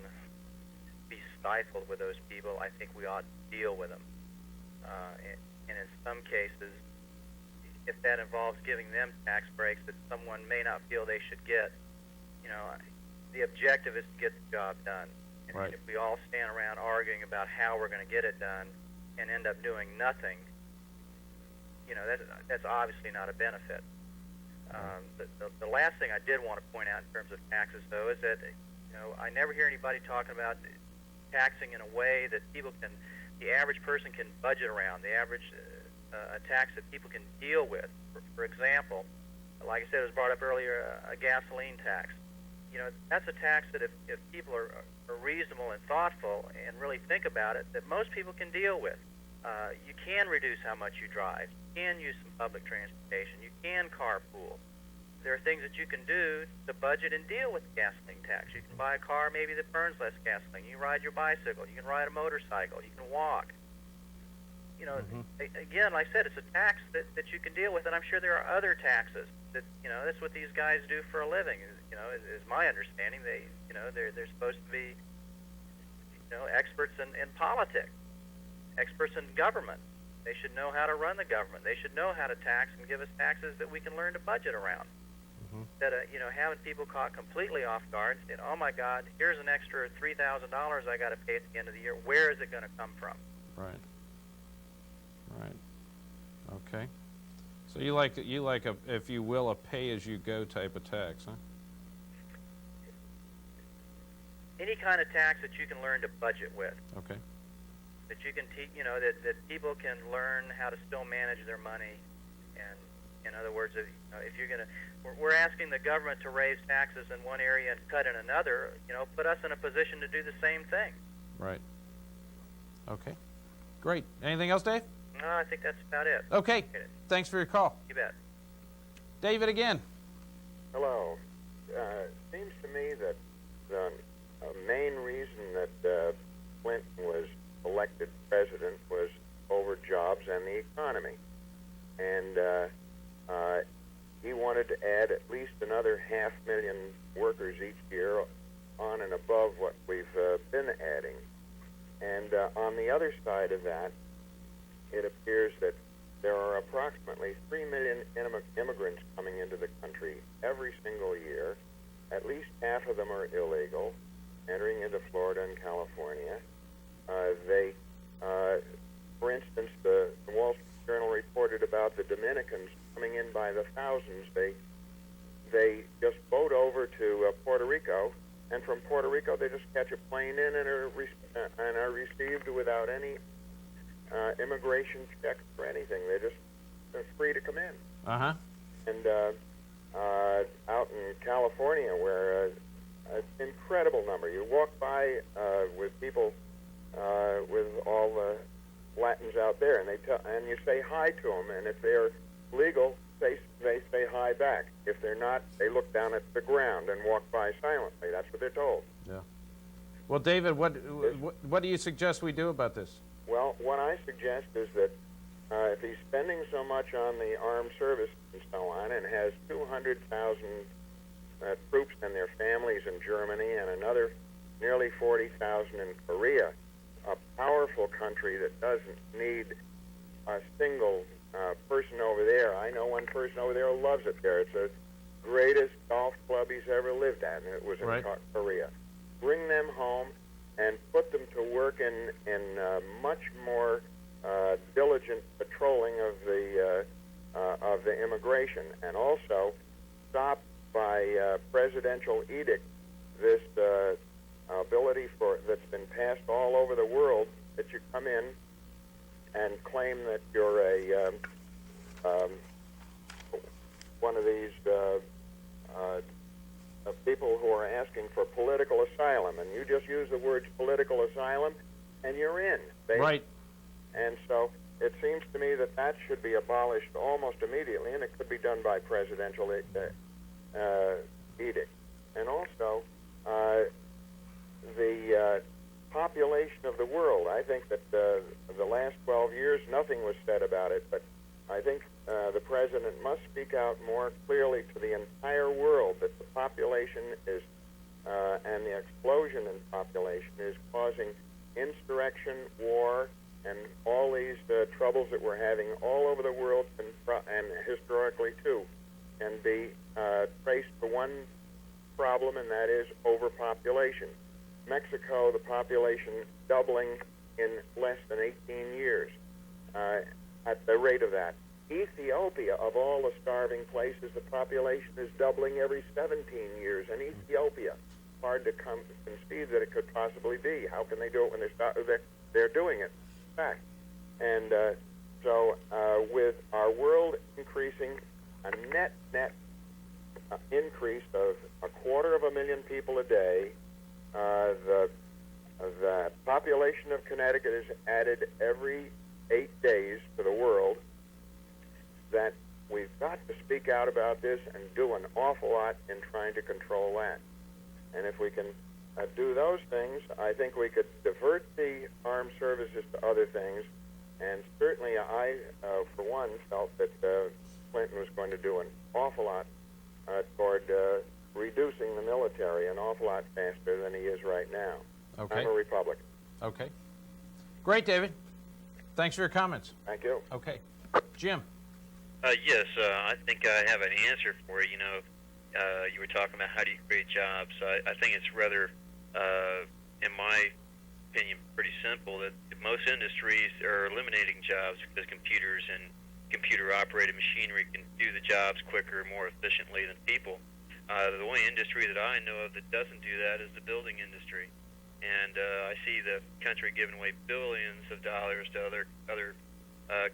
be stifled with those people, I think we ought to deal with them. And in some cases, if that involves giving them tax breaks that someone may not feel they should get, you know, the objective is to get the job done. And right. If we all stand around arguing about how we're going to get it done and end up doing nothing, you know, that's obviously not a benefit. The last thing I did want to point out in terms of taxes, though, is that, you know, I never hear anybody talking about taxing in a way that the average person can budget around, the average a tax that people can deal with. For example, like I said, it was brought up earlier, a gasoline tax. You know, that's a tax that if people are reasonable and thoughtful and really think about it, that most people can deal with. You can reduce how much you drive. You can use some public transportation. You can carpool. There are things that you can do to budget and deal with the gasoline tax. You can buy a car maybe that burns less gasoline. You ride your bicycle. You can ride a motorcycle. You can walk. You know, again, like I said, it's a tax that you can deal with, and I'm sure there are other taxes that, you know, that's what these guys do for a living. You know, is my understanding. They're supposed to be, you know, experts in politics, experts in government. They should know how to run the government. They should know how to tax and give us taxes that we can learn to budget around. Instead of, you know, having people caught completely off guard, saying, "Oh my God, here's an extra $3,000 I got to pay at the end of the year. Where is it going to come from?" Right. Right. Okay. So you like a, if you will, a pay-as-you-go type of tax, huh? Any kind of tax that you can learn to budget with. Okay. That you can teach, you know, that people can learn how to still manage their money. And in other words, if you're going to, we're asking the government to raise taxes in one area and cut in another, you know, put us in a position to do the same thing. Right. Okay. Great. Anything else, Dave? No, I think that's about it. Okay. Thanks for your call. You bet. David again. Hello. Seems to me that the main reason that Clinton was elected president was over jobs and the economy. And he wanted to add at least another 500,000 workers each year on and above what we've been adding. And on the other side of that, it appears that there are approximately 3 million immigrants coming into the country every single year. At least half of them are illegal, entering into Florida and California. For instance, the Wall Street Journal reported about the Dominicans coming in by the thousands. They just boat over to Puerto Rico, and from Puerto Rico they just catch a plane in and are received without any immigration checks or anything. They're free to come in. Uh-huh. And out in California, where an incredible number. You walk by with people, with all the Latins out there, and and you say hi to them, and if they're legal, they say hi back. If they're not, they look down at the ground and walk by silently. That's what they're told. Yeah. Well, David, what do you suggest we do about this? Well, what I suggest is that if he's spending so much on the armed service and so on, and has 200,000 troops and their families in Germany, and another nearly 40,000 in Korea, a powerful country that doesn't need a single person over there. I know one person over there who loves it there. It's the greatest golf club he's ever lived at, and it was in Korea. Bring them home and put them to work in much more diligent patrolling of the immigration, and also stop by presidential edict this ability that's been passed all over the world that you come in and claim that you're one of these people who are asking for political asylum, and you just use the words political asylum, and you're in. Right. And so it seems to me that should be abolished almost immediately, and it could be done by presidential edict. And also, the population of the world. I think that the last 12 years, nothing was said about it, but I think the president must speak out more clearly to the entire world that the population is, and the explosion in population is causing insurrection, war, and all these troubles that we're having all over the world, and historically too, can be traced to one problem, and that is overpopulation. Mexico, the population doubling in less than 18 years at the rate of that. Ethiopia, of all the starving places, the population is doubling every 17 years. And Ethiopia, hard to conceive that it could possibly be. How can they do it when they're doing it? In fact. And so with our world increasing a net increase of 250,000 people a day, the population of Connecticut is added every 8 days to the world, that we've got to speak out about this and do an awful lot in trying to control that. And if we can do those things, I think we could divert the armed services to other things. And certainly I, for one, felt that Clinton was going to do an awful lot toward reducing the military an awful lot faster than he is right now. Okay. I'm a Republican. Okay. Great, David. Thanks for your comments. Thank you. Okay. Jim. Yes, I think I have an answer for you. You know, you were talking about how do you create jobs. I think it's rather, in my opinion, pretty simple that most industries are eliminating jobs because computers and computer-operated machinery can do the jobs quicker, more efficiently than people. The only industry that I know of that doesn't do that is the building industry. And I see the country giving away billions of dollars to other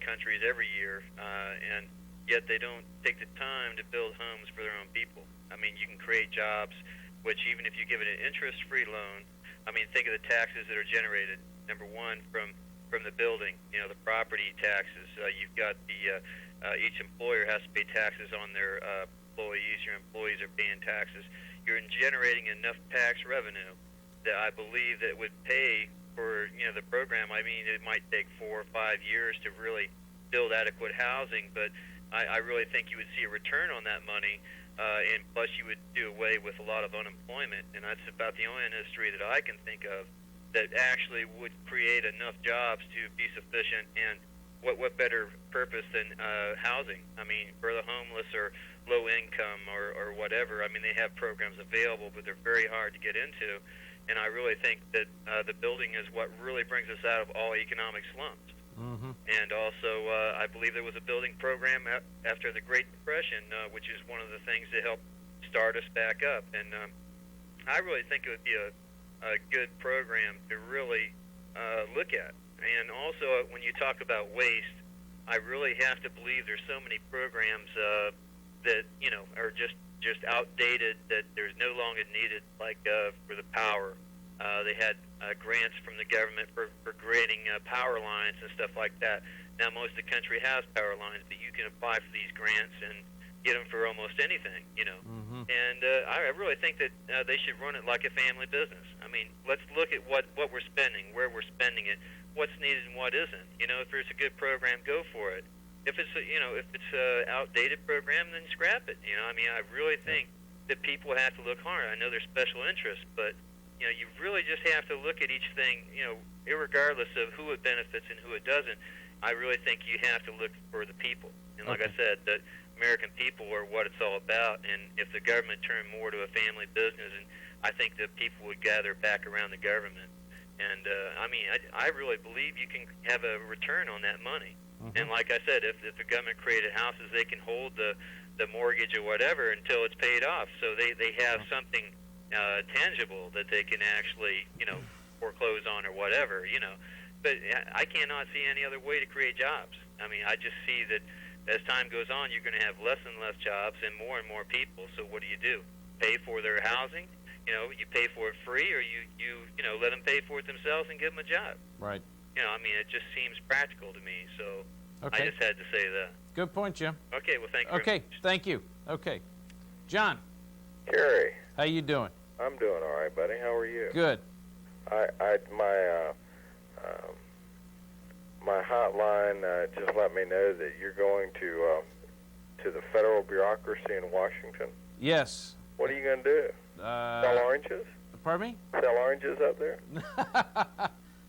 countries every year, and yet they don't take the time to build homes for their own people. I mean, you can create jobs, which even if you give it an interest-free loan, I mean, think of the taxes that are generated. Number one, from the building, you know, the property taxes. You've got the each employer has to pay taxes on their employees. Your employees are paying taxes. You're generating enough tax revenue that I believe that would pay for the program. I mean, it might take 4 or 5 years to really build adequate housing, but I really think you would see a return on that money, and plus you would do away with a lot of unemployment, and that's about the only industry that I can think of that actually would create enough jobs to be sufficient. And what better purpose than housing? I mean, for the homeless or low income or whatever. I mean, they have programs available, but they're very hard to get into. And I really think that the building is what really brings us out of all economic slumps. Mm-hmm. And also, I believe there was a building program after the Great Depression, which is one of the things that helped start us back up. And I really think it would be a good program to really look at. And also, when you talk about waste, I really have to believe there's so many programs that are just outdated, that there's no longer needed. Like for the power, they had grants from the government for creating power lines and stuff like that. Now most of the country has power lines, but you can apply for these grants and get them for almost anything, Mm-hmm. And I really think that they should run it like a family business. I mean, let's look at what we're spending, where we're spending it, what's needed and what isn't. If there's a good program, go for it. If it's a outdated program, then scrap it. I mean, I really think that people have to look hard. I know there's special interests, but you really just have to look at each thing, irregardless of who it benefits and who it doesn't. I really think you have to look for the people. And like I said, the American people are what it's all about. And if the government turned more to a family business, and I think that people would gather back around the government. And I mean, I really believe you can have a return on that money. Mm-hmm. And like I said, if the government created houses, they can hold the mortgage or whatever until it's paid off. So they have something tangible that they can actually, foreclose on or whatever, But I cannot see any other way to create jobs. I mean, I just see that as time goes on, you're going to have less and less jobs and more people. So what do? Pay for their housing? You pay for it free, or you let them pay for it themselves and give them a job. Right. I mean, it just seems practical to me. So Okay. I just had to say that. Good point, Jim. Okay, well, thank you. Okay, thank you. Okay. John, Kerry, how you doing? I'm doing all right, buddy. How are you? Good. My hotline just let me know that you're going to the federal bureaucracy in Washington. Yes. What are you going to do? Sell oranges? Pardon me? Sell oranges up there?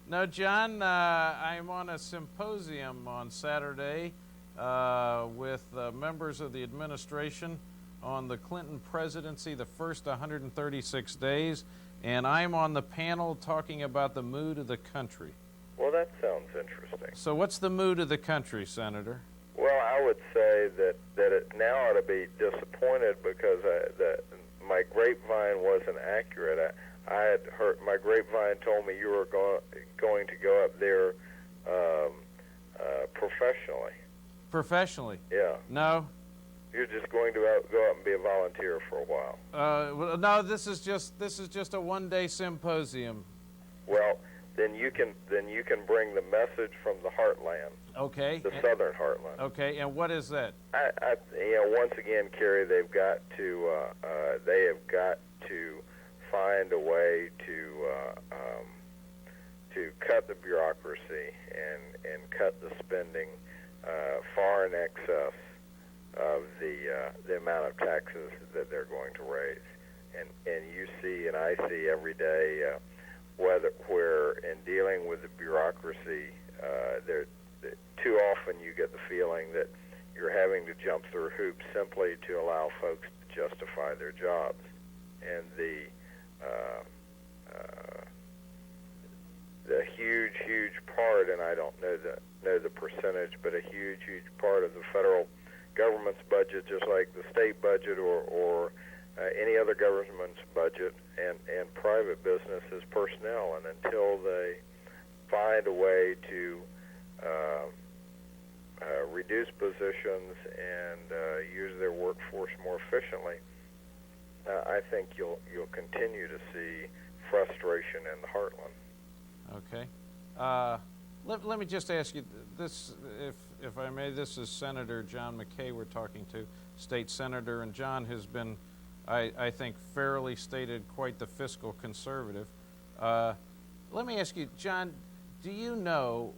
No, John, I'm on a symposium on Saturday with members of the administration on the Clinton presidency, the first 136 days, and I'm on the panel talking about the mood of the country. Well, that sounds interesting. So what's the mood of the country, Senator? Well, I would say that it now ought to be disappointed because my grapevine wasn't accurate. I had heard, my grapevine told me you were going to go up there professionally. Professionally? Yeah. No. You're just going to go up and be a volunteer for a while. Well, no, this is just a one-day symposium. Well, then you can bring the message from the heartland. Okay. The southern heartland. Okay, and what is that? Once again, Kerry, they have got to find a way to cut the bureaucracy and cut the spending far in excess of the amount of taxes that they're going to raise. And you see and I see every day where in dealing with the bureaucracy, too often you get the feeling that you're having to jump through hoops simply to allow folks to justify their jobs. And the huge part, and I don't know the percentage, but a huge part of the federal government's budget, just like the state budget or any other government's budget and private business, is personnel. And until they find a way to reduce positions and use their workforce more efficiently, I think you'll continue to see frustration in the heartland. Okay. Let me just ask you this, if I may. This is Senator John McKay we're talking to, state senator, and John has been, I think, fairly stated quite the fiscal conservative. Let me ask you, John, do you know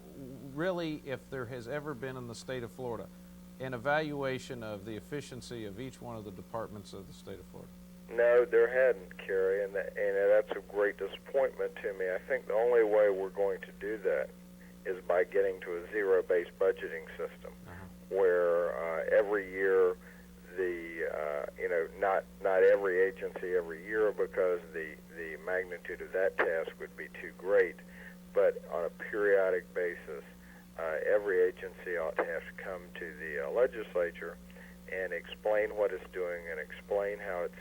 really if there has ever been in the state of Florida an evaluation of the efficiency of each one of the departments of the state of Florida? No, there hadn't, Kerry, and that's a great disappointment to me. I think the only way we're going to do that is by getting to a zero-based budgeting system, where every year not every agency every year, because the magnitude of that task would be too great, but on a periodic basis, every agency ought to have to come to the legislature and explain what it's doing and explain how it's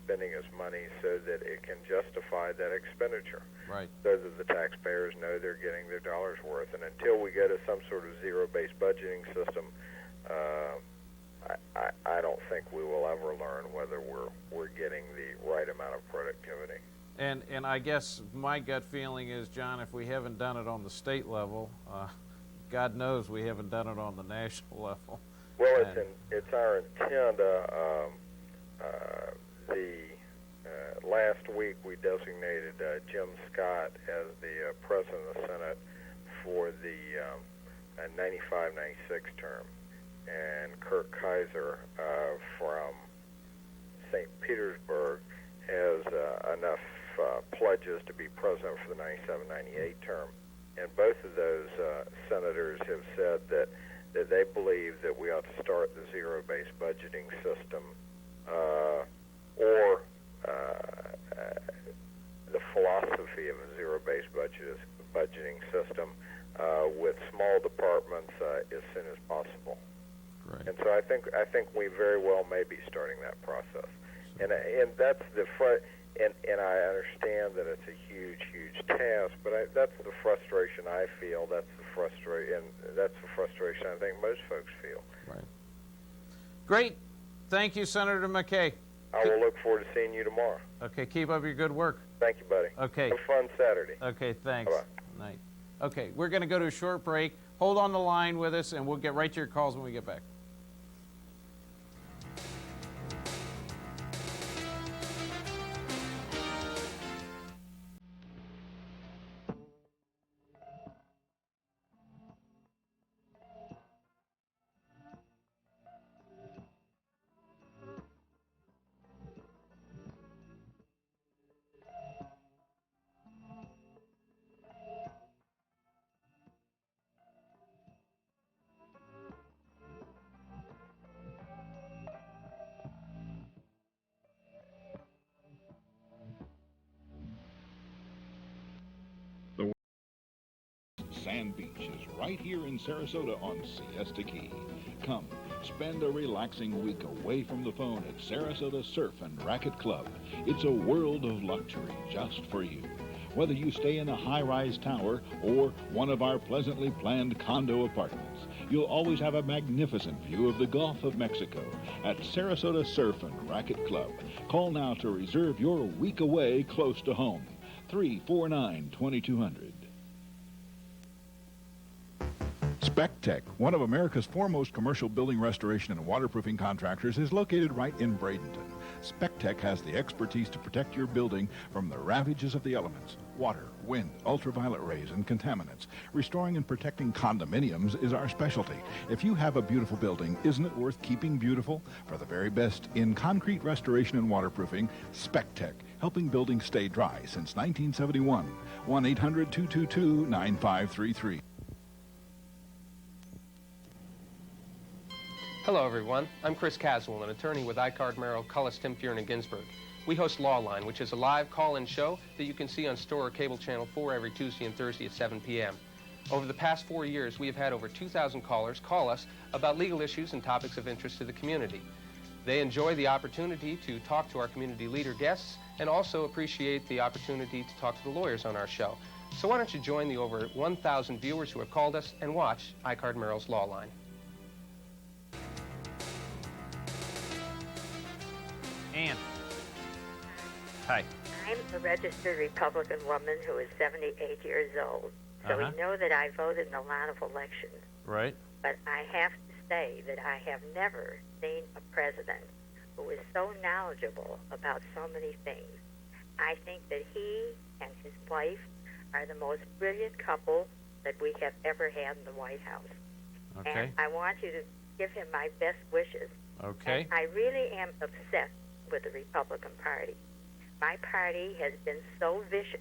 spending its money so that it can justify that expenditure. Right. So that the taxpayers know they're getting their dollars worth. And until we go to some sort of zero-based budgeting system, I don't think we will ever learn whether we're getting the right amount of productivity. And I guess my gut feeling is, John, if we haven't done it on the state level, God knows we haven't done it on the national level. Well, it's our intent. Last week we designated Jim Scott as the President of the Senate for the 95-96 term, and Kirk Kaiser from St. Petersburg has enough pledges to be president for the 97-98 term. And both of those senators have said that they believe that we ought to start the zero-based budgeting system or the philosophy of a zero-based budgeting system with small departments as soon as possible. Right. And so I think we very well may be starting that process. And that's the and I understand that it's a huge task, but that's the frustration I feel. That's the frustration I think most folks feel. Right. Great. Thank you, Senator McKay. I will look forward to seeing you tomorrow. Okay, keep up your good work. Thank you, buddy. Okay. Have a fun Saturday. Okay, thanks. Bye-bye. Night. Okay, we're going to go to a short break. Hold on the line with us, and we'll get right to your calls when we get back. Sand Beach is right here in Sarasota on Siesta Key. Come, spend a relaxing week away from the phone at Sarasota Surf and Racket Club. It's a world of luxury just for you. Whether you stay in a high-rise tower or one of our pleasantly planned condo apartments, you'll always have a magnificent view of the Gulf of Mexico at Sarasota Surf and Racket Club. Call now to reserve your week away close to home. 349-2200. SpecTech, one of America's foremost commercial building restoration and waterproofing contractors, is located right in Bradenton. SpecTech has the expertise to protect your building from the ravages of the elements, water, wind, ultraviolet rays, and contaminants. Restoring and protecting condominiums is our specialty. If you have a beautiful building, isn't it worth keeping beautiful? For the very best in concrete restoration and waterproofing, SpecTech, helping buildings stay dry since 1971. 1-800-222-9533. Hello, everyone. I'm Chris Caswell, an attorney with Icard Merrill, Cullis, Tim Fearon, and Ginsburg. We host Law Line, which is a live call-in show that you can see on Store or Cable Channel 4 every Tuesday and Thursday at 7 p.m. Over the past 4 years, we have had over 2,000 callers call us about legal issues and topics of interest to the community. They enjoy the opportunity to talk to our community leader guests and also appreciate the opportunity to talk to the lawyers on our show. So why don't you join the over 1,000 viewers who have called us and watch Icard Merrill's Law Line. Ann. Hi. I'm a registered Republican woman who is 78 years old. So we know that I voted in a lot of elections. Right. But I have to say that I have never seen a president who is so knowledgeable about so many things. I think that he and his wife are the most brilliant couple that we have ever had in the White House. Okay. And I want you to give him my best wishes. Okay. And I really am obsessed with the Republican Party. My party has been so vicious.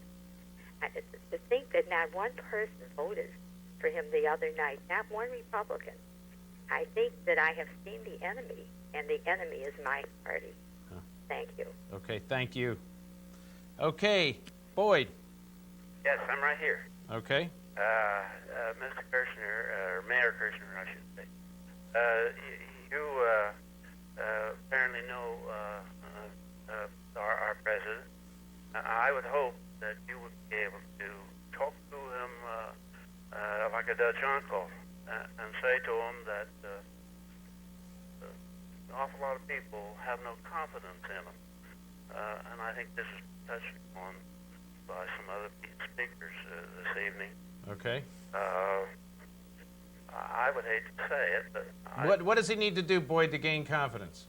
To think that not one person voted for him the other night, not one Republican. I think that I have seen the enemy, and the enemy is my party. Thank you. Okay, thank you. Okay, Boyd. Yes, I'm right here. Okay. Mr. Kirschner, or Mayor Kirschner, I should say. You apparently know our president. I would hope that you would be able to talk to him like a Dutch uncle and say to him that an awful lot of people have no confidence in him. And I think this is touched upon by some other speakers this evening. Okay. I would hate to say it, but What does he need to do, Boyd, to gain confidence?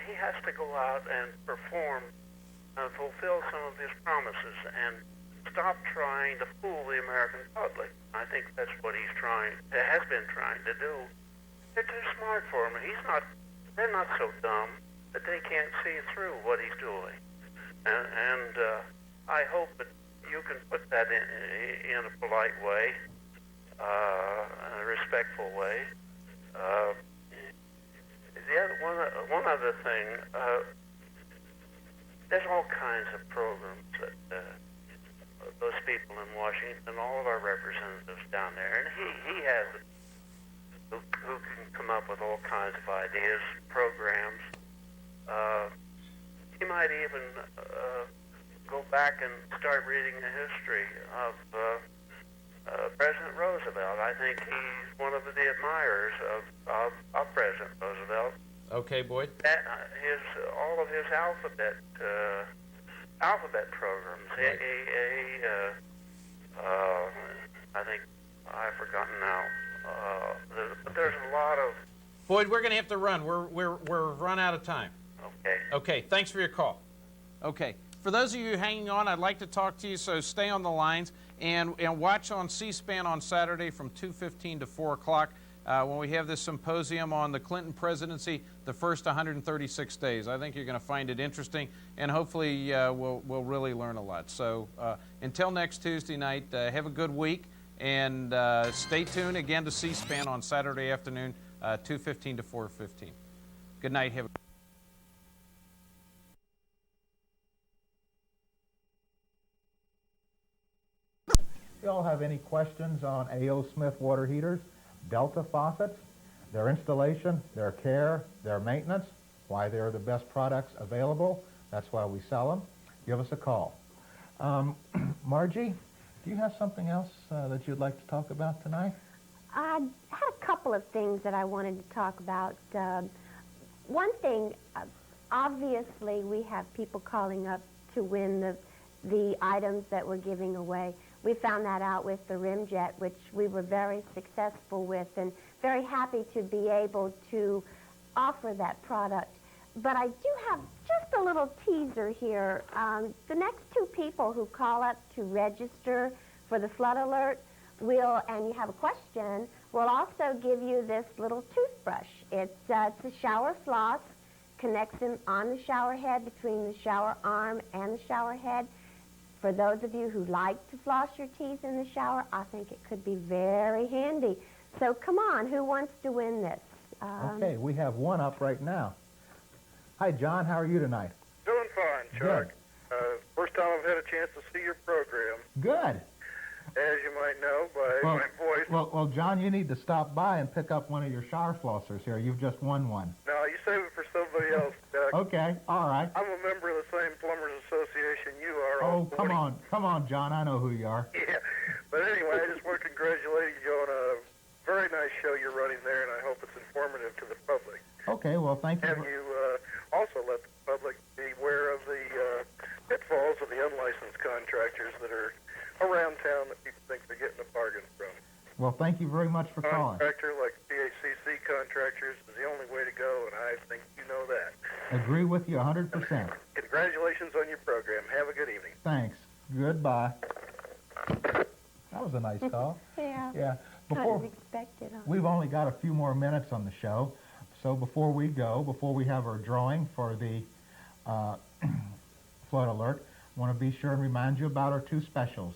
he has to go out and perform, fulfill some of his promises, and stop trying to fool the American public. I think that's what has been trying to do. They're too smart for him. They're not so dumb that they can't see through what he's doing. And I hope that you can put that in a polite way, a respectful way. One other thing, there's all kinds of programs that those people in Washington, all of our representatives down there, and he has who can come up with all kinds of ideas, programs. He might even go back and start reading the history of President Roosevelt. I think he's one of the admirers of President Roosevelt. Okay, Boyd. All of his alphabet programs. Right. I think I've forgotten now. But there's a lot of. Boyd, we're going to have to run. We're run out of time. Okay. Okay. Thanks for your call. Okay. For those of you hanging on, I'd like to talk to you, so stay on the lines and watch on C-SPAN on Saturday from 2:15 to 4 o'clock when we have this symposium on the Clinton presidency, the first 136 days. I think you're going to find it interesting, and hopefully we'll really learn a lot. So until next Tuesday night, have a good week, and stay tuned again to C-SPAN on Saturday afternoon, 2:15 to 4:15. Good night. Have a If you all have any questions on A.O. Smith water heaters, Delta faucets, their installation, their care, their maintenance, why they're the best products available, that's why we sell them, give us a call. Margie, do you have something else that you'd like to talk about tonight? I had a couple of things that I wanted to talk about. One thing, obviously we have people calling up to win the items that we're giving away. We found that out with the Rimjet, which we were very successful with and very happy to be able to offer that product. But I do have just a little teaser here. The next two people who call up to register for the flood alert and you have a question, we'll also give you this little toothbrush. It's a shower floss, connects them on the shower head between the shower arm and the shower head. For those of you who like to floss your teeth in the shower, I think it could be very handy. So come on, who wants to win this? Okay, we have one up right now. Hi, John. How are you tonight? Doing fine, Chuck. First time I've had a chance to see your program. Good. As you might know by my voice. Well, John, you need to stop by and pick up one of your shower flossers here. You've just won one. No, you save it for somebody else, Chuck. Okay, all right. I'm a member of the same Plumbers Association you are. Oh, come on, John. I know who you are. Yeah, but anyway, I just want to congratulate you on a very nice show you're running there, and I hope it's informative to the public. Okay, well, thank you. Have you also let the public be aware of the pitfalls of the unlicensed contractors that are around town that people think they're getting a bargain from? Well, thank you very much for calling. Contractor like PACC contractors is the only way to go, and I think you know that. Agree with you 100%. Congratulations on your program. Have a good evening. Thanks. Goodbye. That was a nice call. Yeah. Yeah. Not as expected. Huh? We've only got a few more minutes on the show, so before we have our drawing for the flood alert, I want to be sure and remind you about our two specials.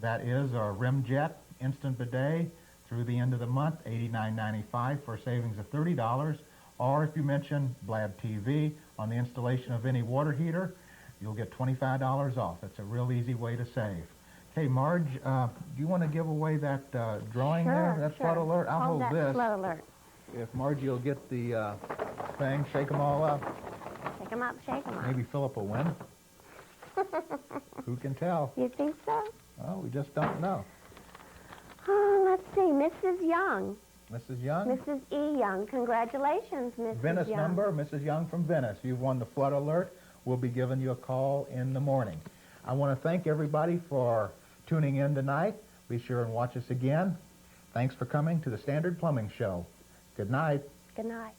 That is our Rim Jet Instant Bidet through the end of the month, $89.95 for a savings of $30. Or if you mention Blab TV on the installation of any water heater, you'll get $25 off. It's a real easy way to save. Hey, Marge, do you want to give away that drawing there, that flood alert? I'll hold that this. flood alert. If Margie will get the thing, shake them all up. Shake them up, shake them up. Maybe Philip will win. Who can tell? You think so? Well, we just don't know. Oh, let's see. Mrs. Young. Mrs. Young? Mrs. E. Young. Congratulations, Mrs. Venice Young. number, Mrs. Young from Venice. You've won the flood alert. We'll be giving you a call in the morning. I want to thank everybody for tuning in tonight. Be sure and watch us again. Thanks for coming to the Standard Plumbing Show. Good night. Good night.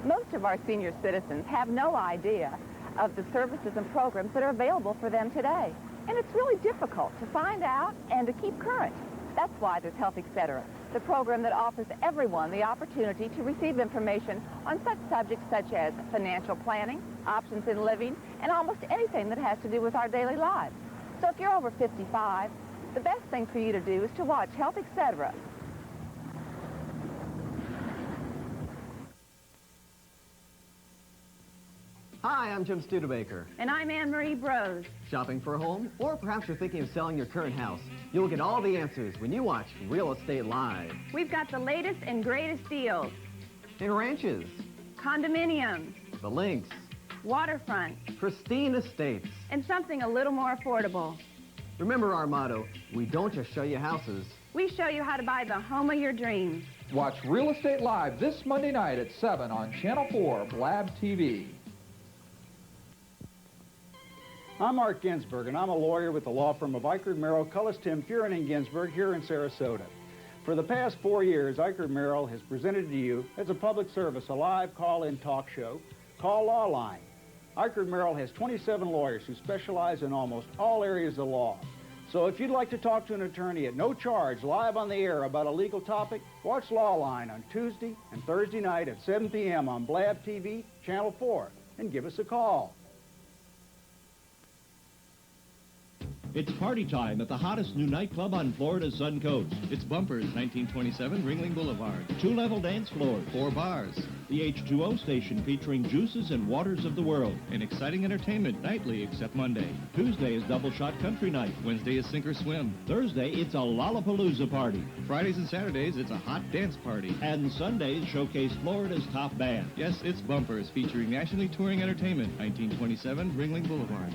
Most of our senior citizens have no idea of the services and programs that are available for them today. And it's really difficult to find out and to keep current. That's why there's Health Etc., the program that offers everyone the opportunity to receive information on such subjects such as financial planning, options in living, and almost anything that has to do with our daily lives. So if you're over 55, the best thing for you to do is to watch Health Etc. Hi, I'm Jim Studebaker. And I'm Anne-Marie Brose. Shopping for a home? Or perhaps you're thinking of selling your current house. You'll get all the answers when you watch Real Estate Live. We've got the latest and greatest deals. In ranches, Condominiums, the links, waterfront, pristine estates. and something a little more affordable. Remember our motto, we don't just show you houses. We show you how to buy the home of your dreams. Watch Real Estate Live this Monday night at 7 on Channel 4 Blab TV. I'm Mark Ginsberg, and I'm a lawyer with the law firm of Eichert, Merrill, Cullis, Tim, Fuhren, and Ginsberg here in Sarasota. For the past 4 years, Eichert Merrill has presented to you, as a public service, a live call-in talk show called Law Line. Eichert Merrill has 27 lawyers who specialize in almost all areas of law. So if you'd like to talk to an attorney at no charge live on the air about a legal topic, watch Law Line on Tuesday and Thursday night at 7 p.m. on Blab TV, Channel 4, and give us a call. It's party time at the hottest new nightclub on Florida's Sun Coast. It's Bumpers, 1927 Ringling Boulevard. 2-level dance floor, 4 bars. The H2O station featuring juices and waters of the world. And exciting entertainment nightly except Monday. Tuesday is Double Shot Country Night. Wednesday is Sink or Swim. Thursday, it's a Lollapalooza party. Fridays and Saturdays, it's a hot dance party. And Sundays showcase Florida's top band. Yes, it's Bumpers, featuring nationally touring entertainment. 1927 Ringling Boulevard.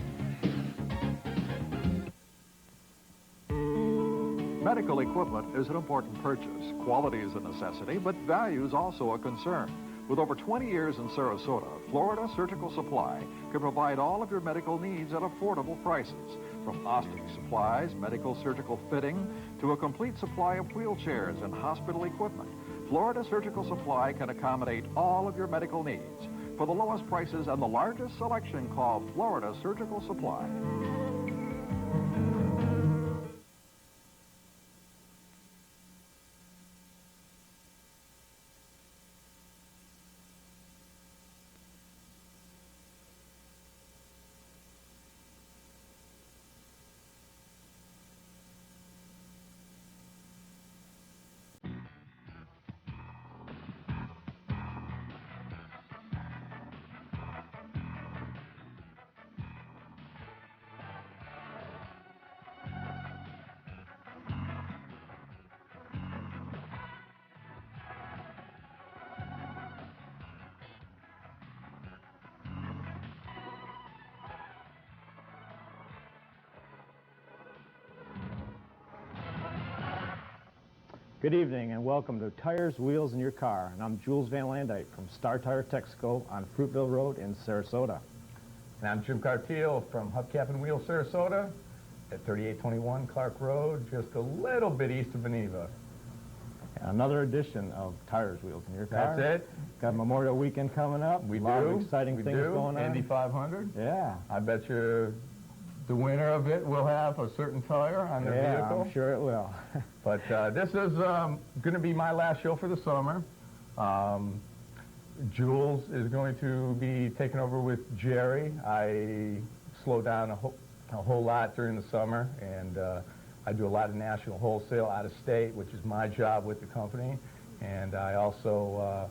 Medical equipment is an important purchase. Quality is a necessity, but value is also a concern. With over 20 years in Sarasota, Florida Surgical Supply can provide all of your medical needs at affordable prices. From ostomy supplies, medical surgical fitting, to a complete supply of wheelchairs and hospital equipment, Florida Surgical Supply can accommodate all of your medical needs. For the lowest prices and the largest selection, call Florida Surgical Supply. Good evening and welcome to Tires, Wheels, and Your Car. And I'm Jules Van Landijk from Star Tire Texaco on Fruitville Road in Sarasota. And I'm Jim Cartiel from Hubcap and Wheels, Sarasota at 3821 Clark Road, just a little bit east of Geneva. Another edition of Tires, Wheels, and Your Car. That's it. Got Memorial Weekend coming up. We a lot do. of exciting we things do. going on. Indy 500. Yeah. I bet you the winner of it will have a certain tire on their vehicle. I'm sure it will. But this is going to be my last show for the summer. Jules is going to be taking over with Jerry. I slow down a whole lot during the summer, and I do a lot of national wholesale out of state, which is my job with the company. And I also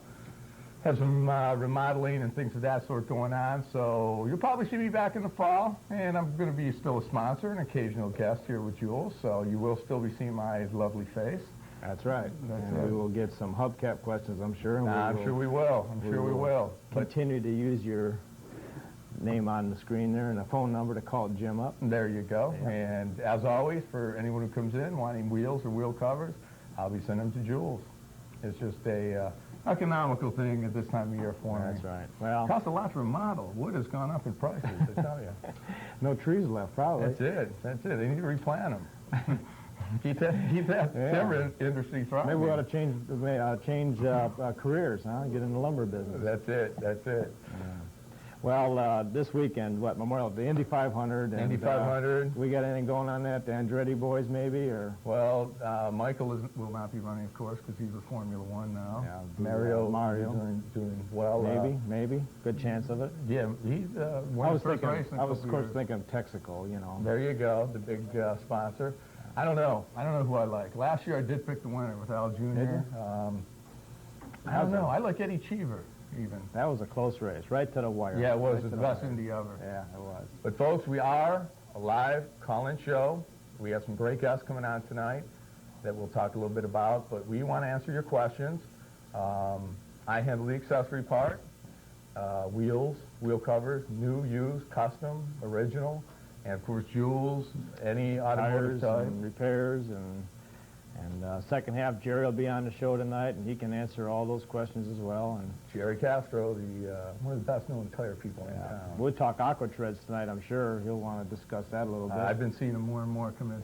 have some remodeling and things of that sort going on. So you'll probably see me back in the fall, and I'm going to be still a sponsor, an occasional guest here with Jules. So you will still be seeing my lovely face. That's right. That's and it. we will get some hubcap questions, I'm sure. And I'm sure we will. I'm sure we will. Continue to use your name on the screen there and a phone number to call Jim up. There you go. Yeah. And as always, for anyone who comes in wanting wheels or wheel covers, I'll be sending them to Jules. It's just a economical thing at this time of year for me. That's right. Well, it costs a lot to remodel. Wood has gone up in prices, I tell you. No trees left, probably. That's it. That's it. They need to replant them. keep that timber industry thriving. Maybe we ought to change careers, huh? Get in the lumber business. That's it. That's it. Well, this weekend, Memorial, the Indy 500. Indy 500. We got anything going on that? The Andretti boys, maybe, or? Well, Michael will not be running, of course, because he's a Formula One now. Yeah, Mario doing well. Maybe. Good chance of it. Yeah, he's won his first race. I was, of course, thinking of Texaco, you know. There you go, the big sponsor. I don't know who I like. Last year I did pick the winner with Al Jr. I don't know. I like Eddie Cheever. Even. That was a close race, right to the wire. Yeah, it was. Right It's the best Indy ever. Yeah, it was. But folks, we are a live call-in show. We have some great guests coming on tonight that we'll talk a little bit about, but we want to answer your questions. I handle the accessory part, wheels, wheel covers, new, used, custom, original, and of course Jules, any automotive type. And repairs and second half, Jerry will be on the show tonight, and he can answer all those questions as well. And Jerry Castro, one of the best-known tire people in town. We'll talk aqua treads tonight, I'm sure. He'll want to discuss that a little bit. I've been seeing him more and more come in